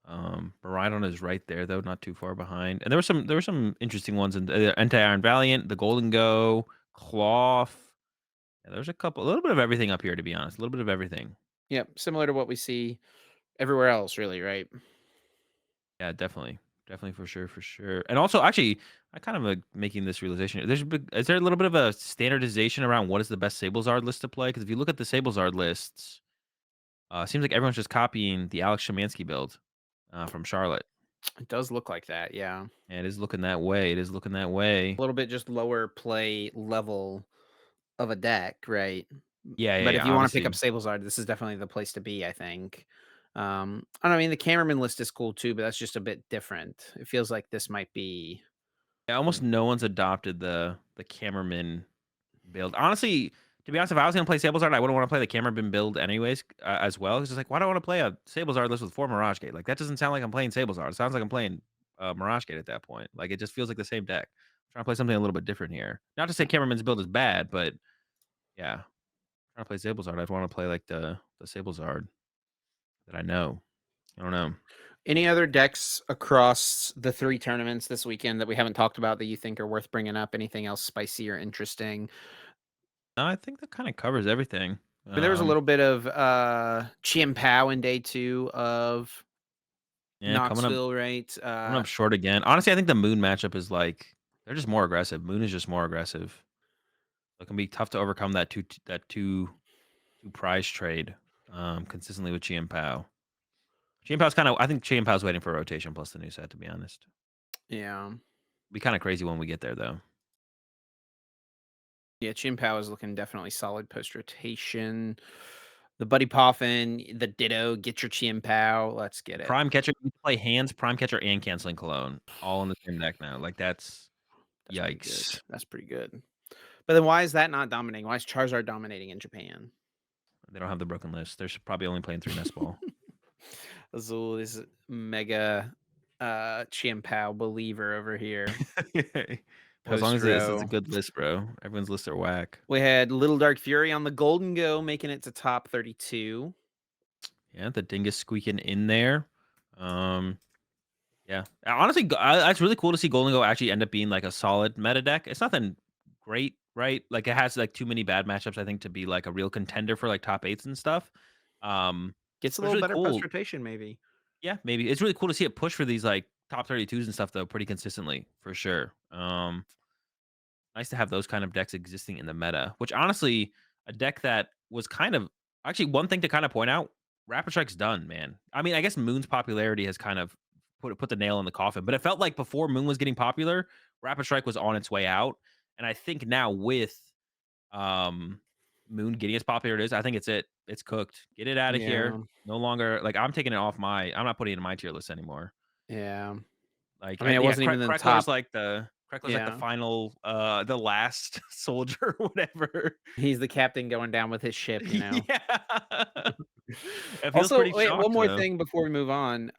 Maridon is right there though, not too far behind. And there were some interesting ones in Anti-Iron Valiant, the Golden Go, Cloth. Yeah, there's a little bit of everything up here to be honest, a little bit of everything. Yep, similar to what we see everywhere else, really, right? Yeah, definitely. Definitely for sure. And also actually, I kind of making this realization. Is there a little bit of a standardization around what is the best Sablezard list to play? Because if you look at the Sablezard lists, it seems like everyone's just copying the Alex Szymanski build from Charlotte. It does look like that, yeah. And it is looking that way. It is looking that way. A little bit just lower play level of a deck, right? Yeah, yeah, But yeah. if you wanna pick up Obviously, Sablezard, this is definitely the place to be, I think. I don't know, I mean, the Cameraman list is cool too, but that's just a bit different. It feels like this might be yeah, almost no one's adopted the cameraman build. Honestly, to be honest, if I was gonna play Sablezard, I wouldn't want to play the cameraman build anyways, as well. It's just like, why do I want to play a Sablezard list with 4 Mirage Gate? Like that doesn't sound like I'm playing Sablezard. It sounds like I'm playing Mirage Gate at that point. Like it just feels like the same deck. I'm trying to play something a little bit different here. Not to say cameraman's build is bad, but yeah, trying to play Sablezard, I'd want to play like the Sablezard that I know. I don't know. any other decks across the 3 tournaments this weekend that we haven't talked about that you think are worth bringing up? Anything else spicy or interesting? No, I think that kind of covers everything. I mean, there was a little bit of, Chien Pao in day 2 of Yeah, Knoxville, right? coming up short again. Honestly, I think the Moon matchup is like they're just more aggressive. Moon is just more aggressive. So it can be tough to overcome that two prize trade consistently with Chien Pao. Chien Pao's kind of I think Chien Pao's waiting for a rotation plus the new set, to be honest. Yeah. Be kind of crazy when we get there though. Yeah, Chien Pao is looking definitely solid post-rotation. The Buddy Poffin, the Ditto, get your Chien Pao, let's get it. Prime catcher, you can play hands, prime catcher, and canceling cologne all in the same deck now. Like that's That's pretty good. yikes. That's pretty good. But then why is that not dominating? Why is Charizard dominating in Japan? They don't have the broken list. They're probably only playing 3 nest ball. Azul is mega Chien Pao believer over here. Well, as long Post as it's a row. good list, bro. Everyone's lists are whack. We had Little Dark Fury on the Golden Go, making it to top 32. Yeah, the dingus squeaking in there. Um, yeah. Honestly, it's really cool to see Golden Go actually end up being like a solid meta deck. It's nothing great, right? Like it has like too many bad matchups, I think, to be like a real contender for like top eights and stuff. Um, Gets a but it's little really better post cool. rotation, maybe. Yeah, maybe it's really cool to see it push for these like top 32s and stuff though, pretty consistently for sure. Nice to have those kind of decks existing in the meta, which honestly, a deck that was kind of actually one thing to kind of point out, Rapid Strike's done, man. I mean, I guess Moon's popularity has kind of put the nail in the coffin, but it felt like before Moon was getting popular, Rapid Strike was on its way out. And I think now with um Moon getting as popular it is, I think it's it. It's cooked. Get it out of here. Yeah. No longer like I'm taking it off I'm not putting it in my tier list anymore. Yeah. Like, I mean, it yeah, wasn't even in the Kreckler's top. like the Yeah. final, the last soldier or whatever. He's the captain going down with his ship. Yeah. It feels Also, pretty wait, one chalked, more though. thing before we move on.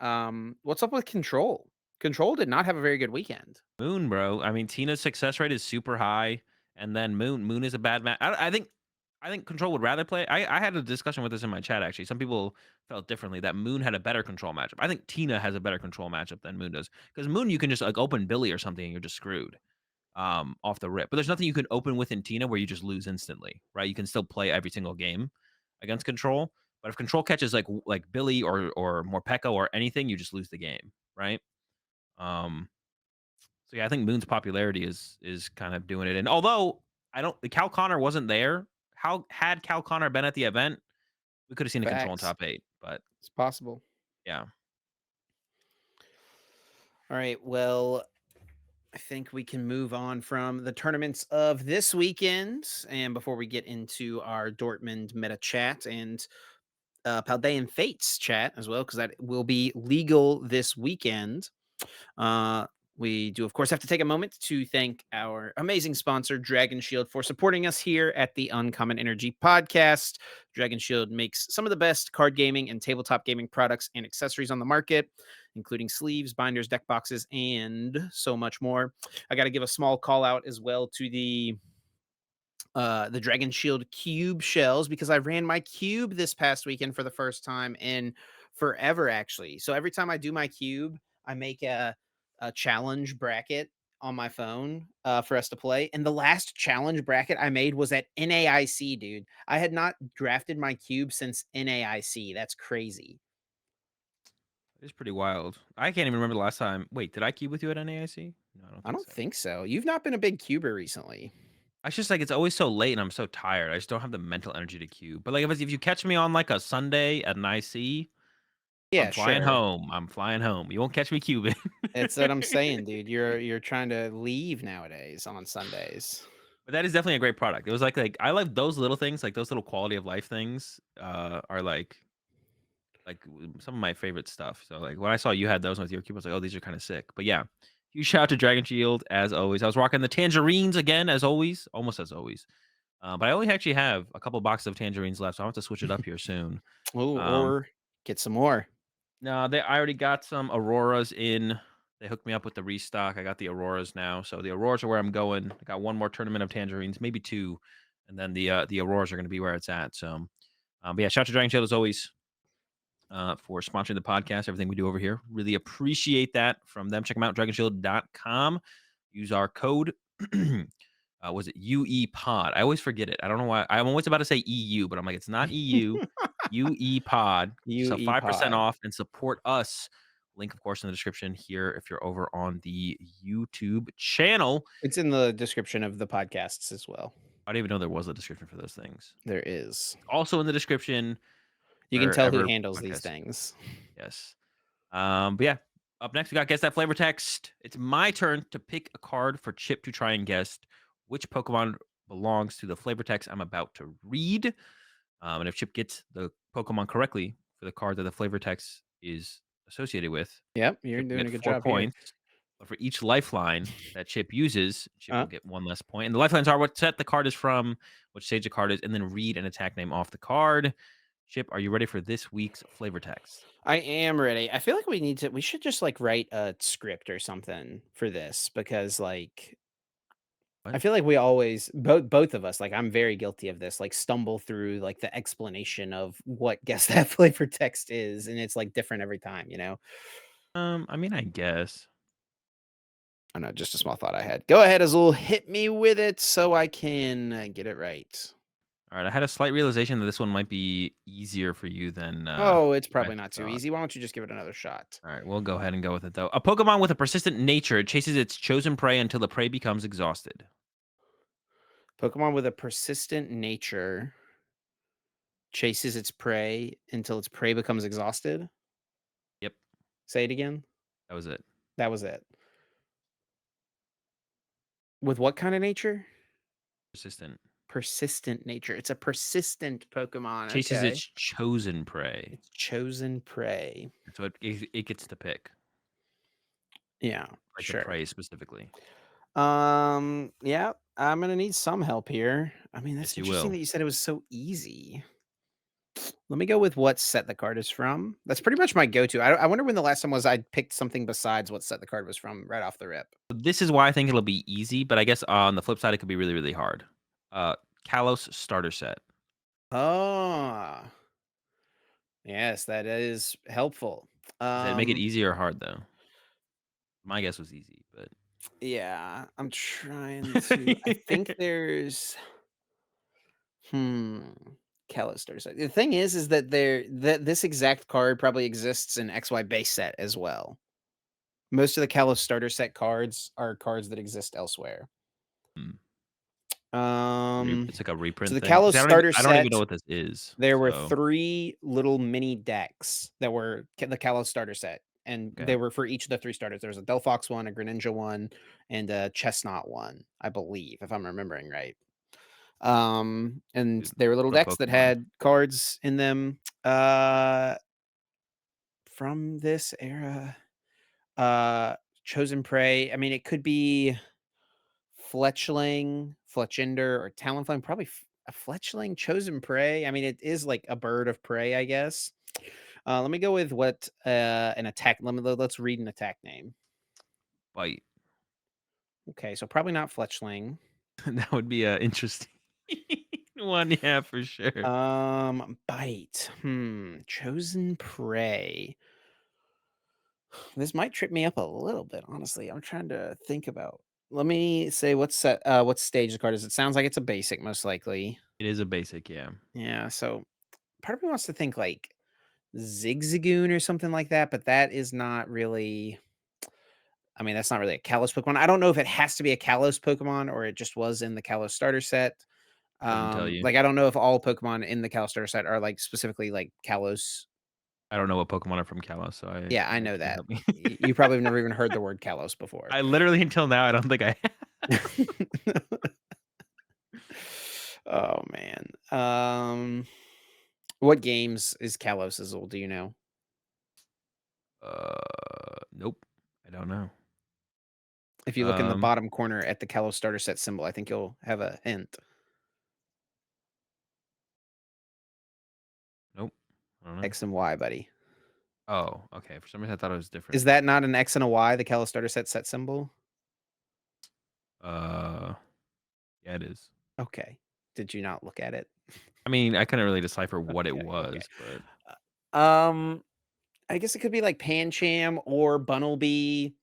What's up with Control? Control did not have a very good weekend. Moon, bro. I mean, Tina's success rate is super high, and then Moon is a bad match. I think Control would rather play I had a discussion with this in my chat, actually. Some people felt differently, that Moon had a better Control matchup. I think Tina has a better Control matchup than Moon does, because Moon, you can just, like, open Billy or something, and you're just screwed. Off the rip. But there's nothing you can open with in Tina where you just lose instantly, right? You can still play every single game against Control, but if Control catches like Billy or Morpeko or anything, you just lose the game, right? Um, so yeah, I think Moon's popularity is kind of doing it. And although I don't, the Cal Connor wasn't there. How had Cal Connor been at the event, we could have seen a Control in Facts. top eight. But It's possible. yeah, All right. Well, I think we can move on from the tournaments of this weekend. And before we get into our Dortmund meta chat and Paldean Fates chat as well, because that will be legal this weekend. Uh, we do, of course, have to take a moment to thank our amazing sponsor, Dragon Shield, for supporting us here at the Uncommon Energy podcast. Dragon Shield makes some of the best card gaming and tabletop gaming products and accessories on the market. including sleeves, binders, deck boxes, and so much more. I got to give a small call out as well to the Dragon Shield cube shells because I ran my cube this past weekend for the first time in forever, actually. So every time I do my cube, I make a challenge bracket on my phone for us to play. And the last challenge bracket I made was at NAIC, dude. I had not drafted my cube since NAIC. That's crazy. It's pretty wild. I can't even remember the last time. Wait, did I cube with you at NAIC? No, I don't I think don't so. think so. You've not been a big cuber recently. It's just like it's always so late and I'm so tired. I just don't have the mental energy to cube. But like if you catch me on like a Sunday at an IC, I'm Yeah, flying sure. home. I'm flying home. You won't catch me cubing. That's what I'm saying, dude. You're trying to leave nowadays on Sundays. But that is definitely a great product. It was like I like those little things, like those little quality of life things, are some of my favorite stuff. So like when I saw you had those with your cube, I was like, oh, these are kind of sick. But yeah, huge shout out to Dragon Shield as always. I was rocking the tangerines again as always, almost as always. But I only actually have a couple boxes of tangerines left, so I'll have to switch it up here soon. Oh, Um, or get some more. no, I already got some Auroras in. They hooked me up with the restock. I got the Auroras now. So the Auroras are where I'm going. I got one more tournament of tangerines, maybe two, and then the Auroras are going to be where it's at. So, but yeah, shout out to Dragon Shield as always for sponsoring the podcast. Everything we do over here, really appreciate that from them. Check them out, dragonshield.com. Use our code. Was it UE Pod? I always forget it. I don't know why. I'm always about to say EU, but I'm like, it's not EU. UE Pod. So UE 5% Pod. off and support us. Link, of course, in the description here if you're over on the YouTube channel. It's in the description of the podcasts as well. I didn't even know there was a description for those things. There is. Also in the description You can tell who wherever handles these podcast. things. Yes. But yeah, up next we got guess that flavor text. It's my turn to pick a card for Chip to try and guess which Pokemon belongs to the flavor text I'm about to read. And if Chip gets the Pokemon correctly for the card that the flavor text is associated with, Yep, you're Chip will doing get a good 4 job here. points. But for each lifeline that Chip uses, Chip Uh, will get 1 less point. And the lifelines are what set the card is from, which stage the card is, and then read an attack name off the card. Chip, are you ready for this week's flavor text? I am ready. I feel like we should just like write a script or something for this because like I What? feel like we always both of us, like I'm very guilty of this, like stumble through like the explanation of what guess that flavor text is, and it's like different every time, you know? I mean, I guess. I know, just a small thought I had. Go ahead, Azul, hit me with it so I can get it right. All right, I had a slight realization that this one might be easier for you than Oh, it's I probably not too thought. easy. Why don't you just give it another shot? All right, we'll go ahead and go with it though. A Pokemon with a persistent nature chases its chosen prey until the prey becomes exhausted. Pokemon with a persistent nature chases its prey until its prey becomes exhausted. Yep, Say it again. that was it. That was it. With what kind of nature? Persistent. Persistent nature. It's a persistent Pokemon. Chases its Okay. chosen prey. It's chosen prey. So it gets to pick, Yeah, like the sure. prey specifically. Yeah, I'm gonna need some help here. I mean, that's Yes, you interesting will. that you said it was so easy. Let me go with what set the card is from. That's pretty much my go-to. I wonder when the last time was I picked something besides what set the card was from right off the rip. This is why I think it'll be easy, but I guess on the flip side, it could be really, really hard. Kalos starter set. Oh, yes, that is helpful. Does that make it Um, easy or hard though? My guess was easy, but yeah, I'm trying to. I think there's hmm. Callister set. The thing is that that this exact card probably exists in XY base set as well. Most of the Kalos starter set cards are cards that exist elsewhere. hmm, Um, it's like a so reprint the thing. Kalos See, starter I don't even set, know what this is. there were So 3 little mini decks that were the Kalos starter set, and okay, they were for each of the 3 starters. There was a Delphox one, a Greninja one, and a Chestnut one, I believe, if I'm remembering right. And dude, they were little what a decks that Pokemon. had cards in them, uh, from this era. Chosen Prey, I mean, it could be Fletchling, Fletchinder, or Talonflame, probably a Fletchling, Chosen Prey. I mean, it is like a bird of prey, I guess. Let me go with what an attack. Let's read an attack name. Bite. Okay, so probably not Fletchling. That would be a interesting one, yeah, for sure. Bite. Chosen prey. This might trip me up a little bit, honestly. I'm trying to think about. Let me say what stage the card is. It sounds like it's a basic, most likely. It is a basic, yeah. Yeah, so part of me wants to think like Zigzagoon or something like that, but that is not really. I mean, that's not really a Kalos Pokemon. I don't know if it has to be a Kalos Pokemon or it just was in the Kalos starter set. Couldn't tell you. Like I don't know if all Pokemon in the Kalos starter set are like specifically like Kalos. I don't know what Pokemon are from Kalos, so I Yeah, I yeah, know can't that. help me. You probably have never even heard the word Kalos before. I literally until now, I don't think I Oh man. What games is Kalos Azul? Do you know? nope. I don't know. If you look in the Um, bottom corner at the Kalos starter set symbol, I think you'll have a hint. nope. I don't know. X and Y, buddy. Oh, okay. For some reason, I thought it was Is different. that not an X and a Y, the Kalos starter set symbol? Uh, yeah, it is. Okay. Did you not look at it? I mean, I couldn't really decipher what it Okay, okay. was, but Um, I guess it could be like Pancham or Bunnelby.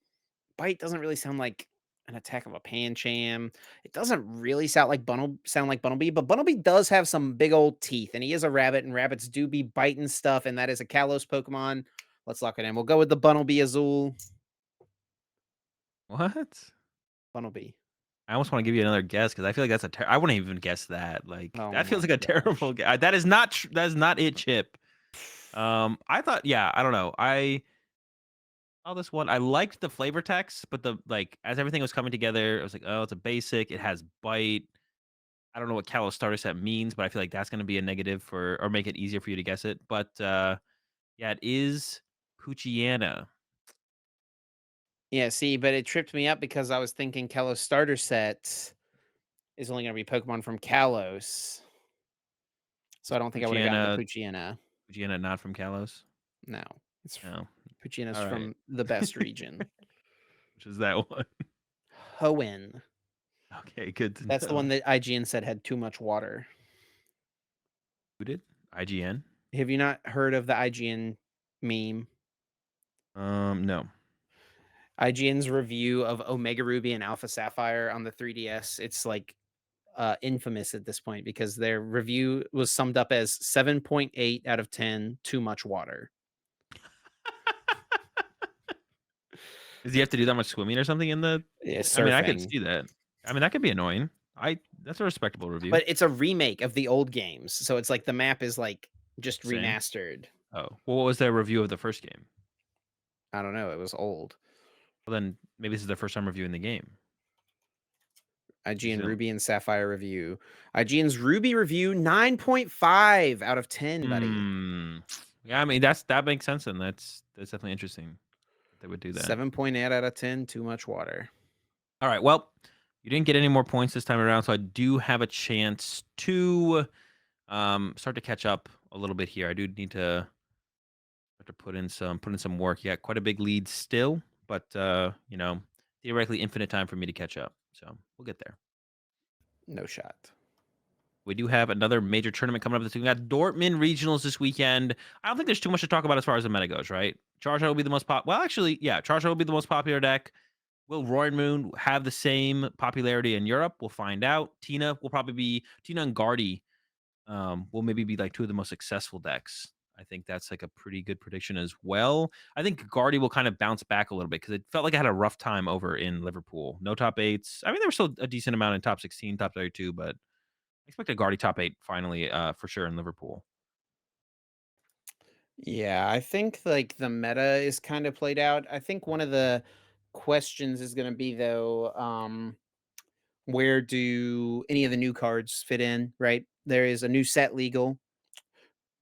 Bite doesn't really sound like an attack of a Pancham. It doesn't really sound like Bunnelby, but Bunnelby does have some big old teeth, and he is a rabbit, and rabbits do be biting stuff, and that is a Kalos Pokemon. Let's lock it in. We'll go with the Bunnelby Azul. what? Bunnelby. I almost want to give you another guess because I feel like that's I wouldn't even guess that. Like Oh that feels my like a gosh. terrible guess. That is not that is not it, Chip. I thought, yeah, I don't know. I saw this one. I liked the flavor text, but the like as everything was coming together, I was like, oh, it's a basic. It has bite. I don't know what Kalos starter set means, but I feel like that's going to be a negative for or make it easier for you to guess it. But yeah, it is Poochiana. Yeah, see, but it tripped me up because I was thinking Kalos starter set is only going to be Pokemon from Kalos. So Is I don't think I would have gotten the Poochiana Poochyena. Poochiana not from Kalos? No, it's No. Poochyena's All right. from the best region. Which is that one? Hoenn. Okay, good to That's the one know. that IGN said had too much water. Who did? IGN? Have you not heard of the IGN meme? No. IGN's review of Omega Ruby and Alpha Sapphire on the 3DS. It's like infamous at this point because their review was summed up as 7.8 out of 10, too much water. Does he have to do that much swimming or something in the Yeah, I mean, I could surfing. see that. I mean, that could be annoying. I That's a respectable review. But it's a remake of the old games. So it's like the map is like just Same. remastered. Oh, well, what was their review of the first game? I don't know. It was old. Well, then maybe this is their first time reviewing the game. IGN Just Ruby and Sapphire review. IGN's Ruby review 9.5 out of 10, buddy. Yeah, I mean, that makes sense, and that's definitely interesting that they would do that. 7.8 out of 10, too much water. All right, well, you didn't get any more points this time around, so I do have a chance to, start to catch up a little bit here. I do need to start to put in some work. You got quite a big lead still, but, theoretically infinite time for me to catch up, so we'll get there. No shot. We do have another major tournament coming up this week. We got Dortmund regionals this weekend. I don't think there's too much to talk about as far as the meta goes, right? Charizard will be the most well, actually, yeah, Charizard will be the most popular deck. Will Roaring Moon have the same popularity in Europe? We'll find out. Tina and Guardy will maybe be like two of the most successful decks. I think that's like a pretty good prediction as well. I think Guardy will kind of bounce back a little bit because it felt like I had a rough time over in Liverpool. No top eights. I mean, there was still a decent amount in top 16, top 32, but I expect a Guardy top 8 finally, for sure in Liverpool. Yeah, I think like the meta is kind of played out. I think one of the questions is going to be though, where do any of the new cards fit in, right? There is a new set legal.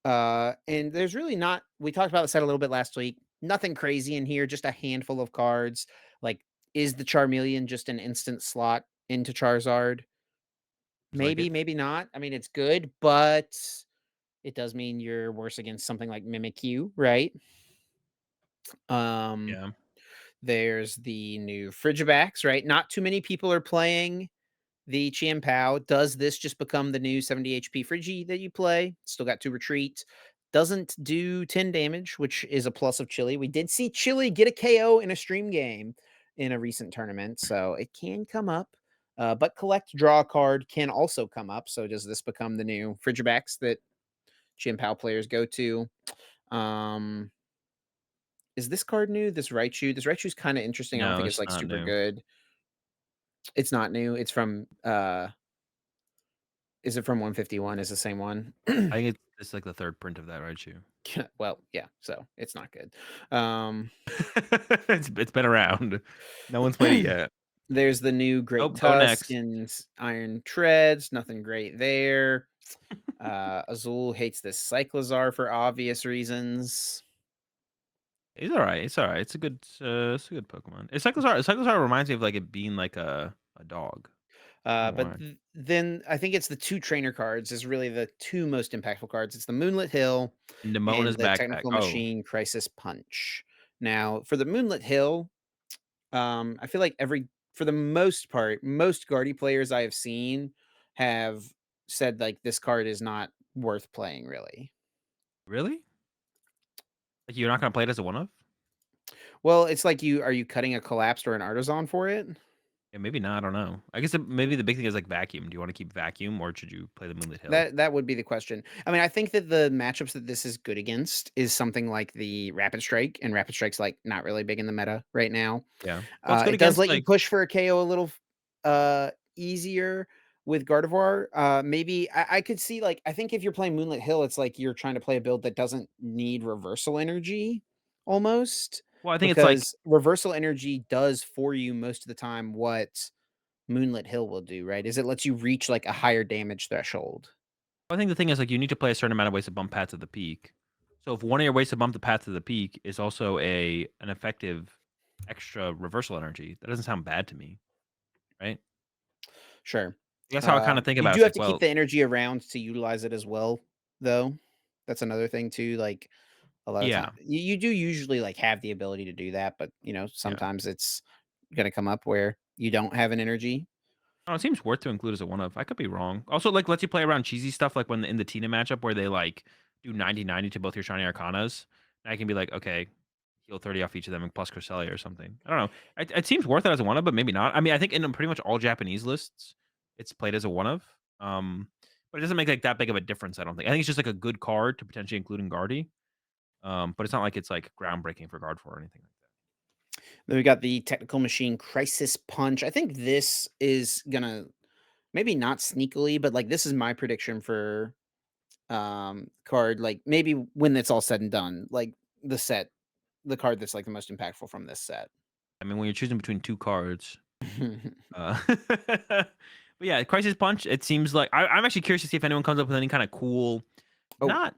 And there's really not, we talked about the set a little bit last week. Nothing crazy in here, just a handful of cards. Like, is the Charmeleon just an instant slot into Charizard? Seems like Maybe, it. maybe not. I mean, it's good, but it does mean you're worse against something like Mimikyu, right? Um, Yeah. there's the new Frigibax, right? Not too many people are playing the Chien-Pao. Does this just become the new 70 HP Frigi that you play? Still got 2 retreat. Doesn't do 10 damage, which is a plus of Chili. We did see Chili get a KO in a stream game in a recent tournament, so it can come up. But collect, draw a card can also come up. So does this become the new Frigibax that Chien-Pao players go to? Um, is this card new? This Raichu? This Raichu's kind of interesting. I don't No, think it's it's like not super new. good. It's not new. It's from is it from 151? Is the same one? I think it's like the 3rd print of that Raichu. Well, yeah, so it's not good. Um, It's been around. No one's played it yet. there's the new Oh, Great go Tusk next. and Iron Treads, nothing great there. Azul hates this Cyclizar for obvious reasons. He's alright, it's alright. It's a good Pokemon. Cyclizar reminds me of, like, it being like a dog. I don't know But why. then I think it's the 2 trainer cards is really the 2 most impactful cards. It's the Moonlit Hill and Nemona's the backpack. Technical Oh, Machine Crisis Punch. Now, for the Moonlit Hill, I feel like for the most part, most Guardy players I have seen have said like this card is not worth playing really. really? Like, you're not gonna play it as a one of? Well, it's like are you cutting a collapsed or an artisan for it? Yeah, maybe not, I don't know. I guess maybe the big thing is, like, vacuum. Do you wanna keep vacuum, or should you play the Moonlit Hill? That would be the question. I mean, I think that the matchups that this is good against is something like the Rapid Strike, and Rapid Strike's like not really big in the meta right now. Yeah. Well, it's good It does against, let you like push for a KO a little easier with Gardevoir. Maybe I could see like I think if you're playing Moonlit Hill, it's like you're trying to play a build that doesn't need reversal energy almost well, I think it's like because reversal energy does for you most of the time what Moonlit Hill will do, right? Is it lets you reach like a higher damage threshold. I think the thing is, like, you need to play a certain amount of ways to bump paths to the peak. So if one of your ways to bump the path to the peak is also an effective extra reversal energy, that doesn't sound bad to me, right? Sure. That's how I kinda think You about it. do It's have like, to keep well, the energy around to utilize it as well, though. That's another thing too. Like a lot of time, yeah, you do usually like have the ability to do that, but yeah. sometimes it's gonna come up where you don't have an energy. Oh, it seems worth to include as a one of. I could be wrong. Also, like, lets you play around cheesy stuff, like when in the Tina matchup where they, like, do 90-90 to both your shiny arcanas. And I can be like, "Okay, heal 30 off each of them and plus Cresselia or something." I don't know. It seems worth it as a one of, but maybe not. I mean, I think in pretty much all Japanese lists, it's played as a one of. But it doesn't make, like, that big of a difference, I don't think. I think it's just, like, a good card to potentially include in Guardy. But it's not like it's, like, groundbreaking for Guard 4 or anything like that. Then we got the Technical Machine Crisis Punch. I think this is gonna maybe not sneakily, but like this is my prediction for card. Like maybe when it's all said and done, like the set, the card that's like the most impactful from this set. I mean, when you're choosing between 2 cards, but yeah, Crisis Punch, it seems like I'm actually curious to see if anyone comes up with any kinda cool, Oh, not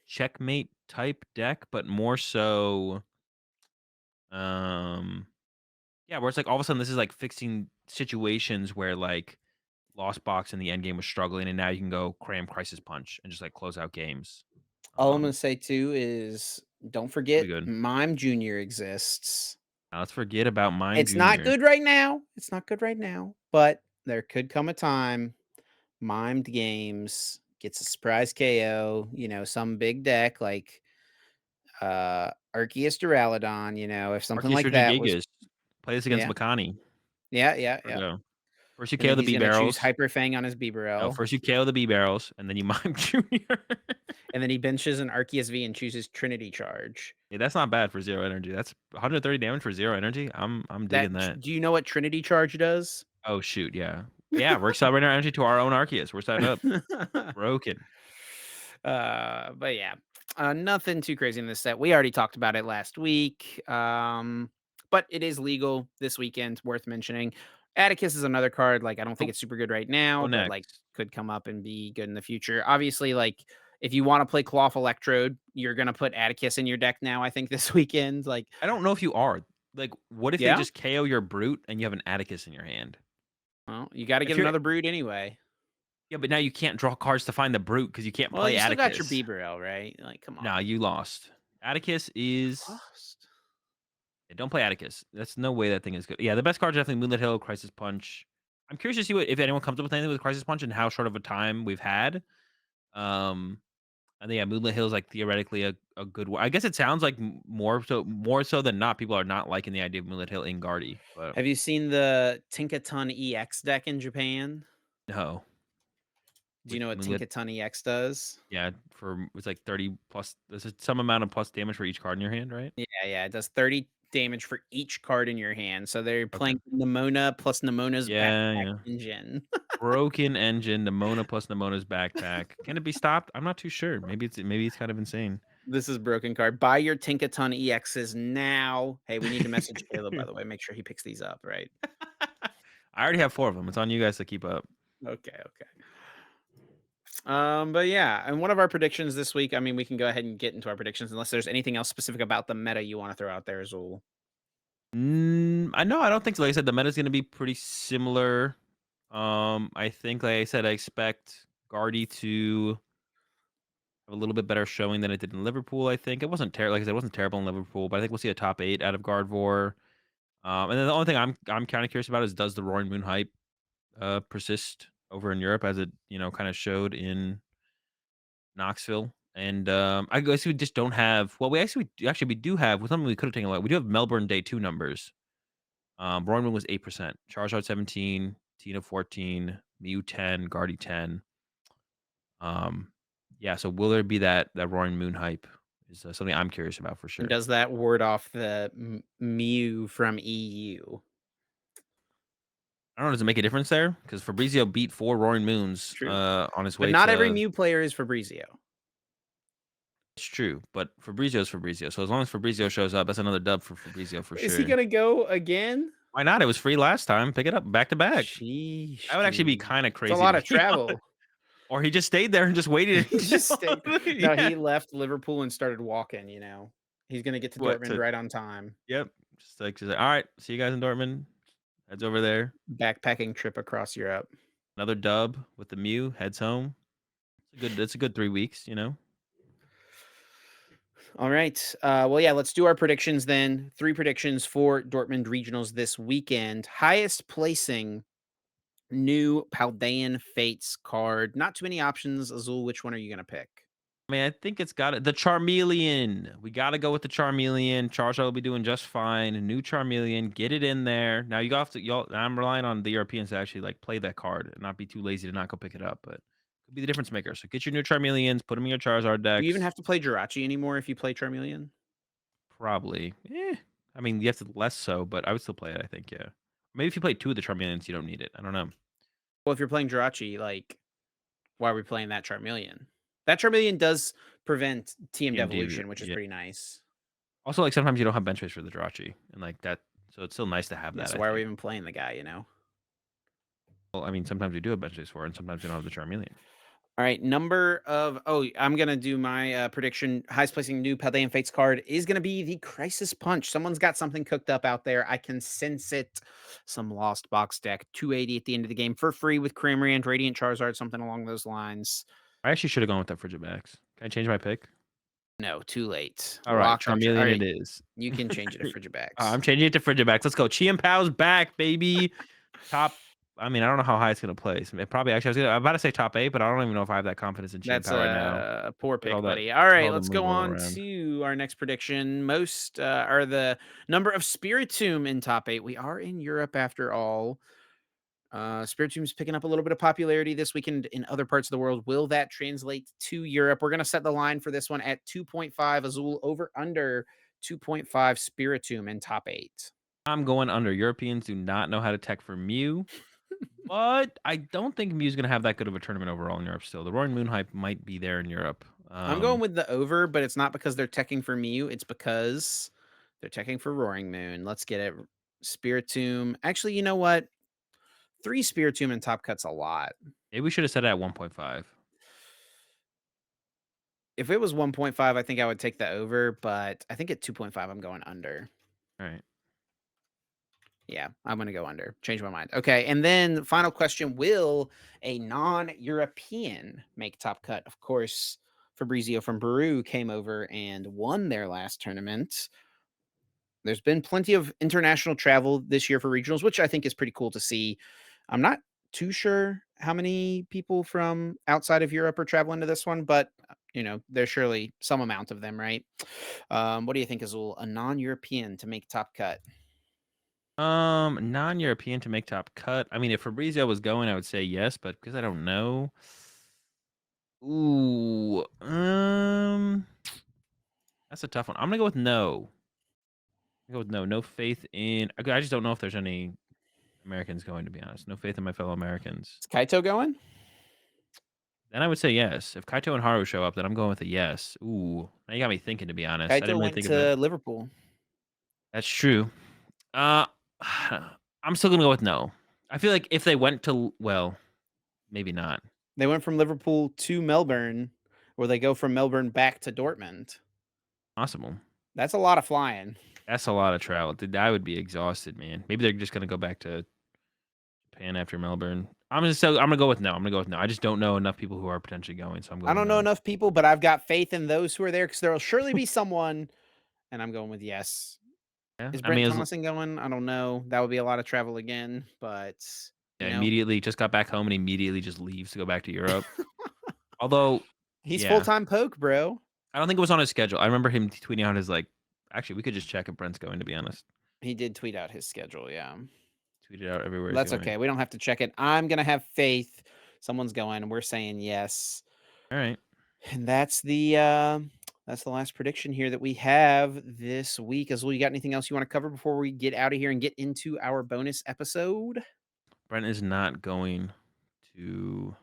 checkmate type deck, but more so, um, yeah, where it's like all of a sudden this is like fixing situations where like Lost Box in the end game was struggling, and now you can go cram Crisis Punch and just like close out games. all I'm gonna Um, say too is don't Pretty forget good. Mime Junior exists. Now let's forget about Mime It's not Junior. good right now. It's not good right now, but there could come a time Mimed Games gets a surprise KO, some big deck like Arceus Duraludon, if something Arceus like that was Gigas. Play this against yeah. Makani. Yeah, yeah, There we yeah. go. First you And KO then the he's B gonna choose barrels. Hyper Fang on his No, Bibarel, first you KO the B barrels, and then you Mime Junior. and then he benches an Arceus V and chooses Trinity Charge. Yeah, that's not bad for 0 energy. That's 130 damage for 0 energy. I'm digging that. Do you know what Trinity Charge does? Oh, shoot, yeah. Yeah, we're accelerating our energy to our own Arceus. We're set up. Broken. But yeah, nothing too crazy in this set. We already talked about it last week. But it is legal this weekend, worth mentioning. Atticus is another card. Like, I don't think Oh, it's super good right go now, but like next. could come up and be good in the future. Obviously, like if you want to play Cloth Electrode, you're gonna put Atticus in your deck now, I think this weekend. Like, I don't know if you are. Like, what if they yeah, just KO your Brute and you have an Atticus in your hand? well, you got to If get you're another brood anyway. Yeah, but now you can't draw cards to find the brute because you can't Well, play you still got your Atticus. Bibarel, right? Like, come Nah, on. you lost. Atticus is Lost. yeah, don't play Atticus. That's no way that thing is good. Yeah, the best cards are definitely Moonlit Hill, Crisis Punch. I'm curious to see what if anyone comes up with anything with Crisis Punch and how short of a time we've had. Um, I think yeah, Moonlit Hill is like theoretically a good one. I guess it sounds like more so than not, people are not liking the idea of Moonlit Hill in Guardy, but Have you seen the Tinkaton EX deck in Japan? no. Do you With know what Moonlit, Tinkaton EX does? yeah, for it's like 30 plus. There's some amount of plus damage for each card in your hand, right? Yeah, yeah, it does 30 damage for each card in your hand. So they're Okay. playing Nemona plus Nemona's Yeah, backpack yeah. engine. Broken engine, Nemona plus Nemona's backpack. Can it be stopped? I'm not too sure. Maybe it's kind of insane. This is broken card. Buy your Tinkaton EXs now. Hey, we need to message Caleb, by the way. Make sure he picks these up, right? I already have 4 of them. It's on you guys to keep up. Okay, okay. But yeah, and one of our predictions this week, I mean, we can go ahead and get into our predictions unless there's anything else specific about the meta you want to throw out there, Azul. I know. I don't think so. Like I said, the meta's gonna be pretty similar. I think, like I said, I expect Guardy to have a little bit better showing than it did in Liverpool. I think it wasn't terrible. Like I said, it wasn't terrible in Liverpool, but I think we'll see a top 8 out of Gardevoir. And then the only thing I'm kind of curious about is does the Roaring Moon hype persist over in Europe as it kind of showed in Knoxville? And I guess we just don't have. Well, we do have with something we could have taken a look. We do have Melbourne Day 2 numbers. Roaring Moon was 8%, Charizard 17, Tina 14, Mew 10, Guardy 10. Um, yeah. So will there be that Roaring Moon hype? Is something I'm curious about for And sure. does that ward off the Mew from EU? I don't know. Does it make a difference there? Because Fabrizio beat 4 Roaring Moons True. on his But way not every to. Mew player is Fabrizio. It's true, but Fabrizio's Fabrizio. So as long as Fabrizio shows up, that's another dub for Fabrizio for Is he sure. gonna go again? Why not? It was free last time. Pick it up back to back. Sheesh, That would actually be dude. kind of It's a crazy to lot of be honest. travel. Or he just stayed there and just waited. He just stayed. No, Yeah. he left Liverpool and started walking, you know. He's gonna get to What Dortmund to? right on time. Yep. Just like, all right. See you guys in Dortmund. Heads over there. Backpacking trip across Europe. Another dub with the Mew. Heads home. It's a good 3 weeks. All right. Well, yeah, let's do our predictions then. 3 predictions for Dortmund regionals this weekend. Highest placing new Paldean Fates card. Not too many options. Azul, which one are you gonna pick? I mean, I think it's got it. The Charmeleon. We got to go with the Charmeleon. Charizard will be doing just fine. New Charmeleon. Get it in there. Now you have to. Y'all, I'm relying on the Europeans to actually like play that card and not be too lazy to not go pick it up. But could be the difference maker. So get your new Charmeleons. Put them in your Charizard Do you even decks. have to play Jirachi anymore if you play Charmeleon? Probably. I mean, you have to less so, but I would still play it. I think. Yeah. Maybe if you play 2 of the Charmeleons, you don't need it. I don't know. Well, if you're playing Jirachi, like, why are we playing that Charmeleon? That Charmeleon does prevent TM TMD. devolution, which is Yeah. pretty nice. Also, like sometimes you don't have bench space for the Jirachi, and like that. So it's still nice to have Yeah, that. so I why are we think. even playing the guy, you know? Well, I mean, sometimes we do have bench space for it, and sometimes we don't have the Charmeleon. All right, number of I'm gonna do my prediction. Highest placing new Paldean Fates card is gonna be the Crisis Punch. Someone's got something cooked up out there. I can sense it. Some Lost Box deck, 280 at the end of the game for free with Cramorant, Radiant Charizard, something along those lines. I actually should have gone with that Frigibax. Can I change my pick? No, too late. All right, Locked on. All Charmeleon it right, is. you can change it to I'm Frigibax. changing it to Frigibax. Let's go. Chi and Pow's back, baby. Top. I mean, I don't know how high it's gonna place. Probably actually, I'm about to say top 8, but I don't even know if I have that confidence in Chi and That's Pow right now a poor with all pick, that, buddy. All with right, all the let's moves go rolling on around. to our next prediction. Most are the number of Spiritomb in top 8. We are in Europe after all. Spiritomb's picking up a little bit of popularity this weekend in other parts of the world. Will that translate to Europe? We're going to set the line for this one at 2.5 Azul over under 2.5 Spiritomb in top 8. I'm going under. Europeans do not know how to tech for Mew, but I don't think Mew's gonna have that good of a tournament overall in Europe. Still, the Roaring Moon hype might be there in Europe. I'm going with the over, but it's not because they're teching for Mew. It's because they're teching for Roaring Moon. Let's get it. Spiritomb. Actually, you know what? 3 Spiritomb in top cut's a lot. Maybe we should have set it at 1.5. If it was 1.5, I think I would take the over, but I think at 2.5, I'm going under. All right. Yeah, I'm gonna go under. Change my mind. Okay, and then final question: will a non-European make top cut? Of course, Fabrizio from Peru came over and won their last tournament. There's been plenty of international travel this year for regionals, which I think is pretty cool to see. I'm not too sure how many people from outside of Europe are traveling to this one, but there's surely some amount of them, right? What do you think, Azul? A non-European to make top cut? Non-European to make top cut. I mean, if Fabrizio was going, I would say yes, but because I don't know. Ooh, that's a tough one. I'm gonna go with no. I'm gonna go with no. No faith in. I just don't know if there's any Americans going. To be honest, no faith in my fellow Americans. Is Kaito going? Then I would say yes. If Kaito and Haru show up, then I'm going with a yes. Ooh, now you got me thinking. To be honest, I Kaito didn't really went think of it. to Liverpool. That's true. Uh, I'm still gonna go with no. I feel like if they went to well, maybe not. They went from Liverpool to Melbourne, or they go from Melbourne back to Dortmund. Possible. That's a lot of flying. That's a lot of travel. Dude, I would be exhausted, man. Maybe they're just gonna go back to Japan after Melbourne. I'm gonna go with no. I'm gonna go with no. I just don't know enough people who are potentially going, so I'm I going don't know no. enough people, but I've got faith in those who are there because there will surely be someone, and I'm going with yes. Yeah, Is I Brent mean, Thomason going? I don't know. That would be a lot of travel again, but yeah, you know, immediately just got back home and immediately just leaves to go back to Europe. Although, he's full yeah, time poke, bro. I don't think it was on his schedule. I remember him tweeting out his like. Actually, we could just check if Brent's going. To be honest, He did tweet out his schedule. Yeah, tweeted out everywhere he's that's going. okay. We don't have to check it. I'm gonna have faith. Someone's going, and we're saying yes. All right, And that's the last prediction here that we have this week. As well, you got anything else you want to cover before we get out of here and get into our bonus episode? Brent is not going to.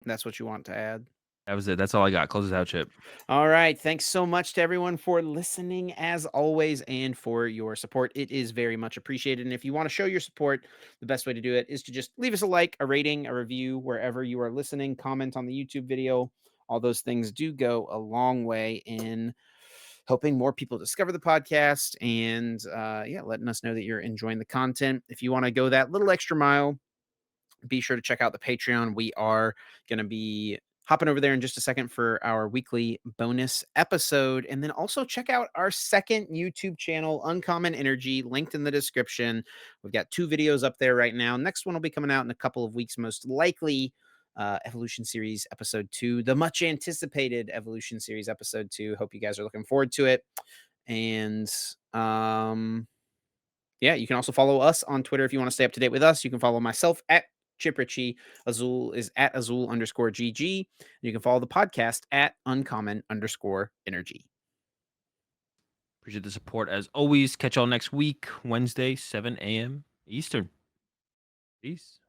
That's what you want to add. That was it. That's all I got. Close this out, Chip. All right. Thanks so much to everyone for listening, as always, and for your support. It is very much appreciated. And if you want to show your support, the best way to do it is to just leave us a like, a rating, a review wherever you are listening, comment on the YouTube video. All those things do go a long way in helping more people discover the podcast and yeah, letting us know that you're enjoying the content. If you want to go that little extra mile, be sure to check out the Patreon. We are going to be hopping over there in just a second for our weekly bonus episode. And then also check out our second YouTube channel, Uncommon Energy, linked in the description. We've got 2 videos up there right now. Next one will be coming out in a couple of weeks, most likely. Evolution Series Episode 2, the much anticipated Evolution Series Episode 2. Hope you guys are looking forward to it. And yeah, you can also follow us on Twitter if you want to stay up to date with us. You can follow myself at Chip Ritchie. Azul is at Azul_GG. You can follow the podcast at Uncommon_Energy. Appreciate the support as always. Catch y'all next week, Wednesday, 7 a.m. Eastern. Peace.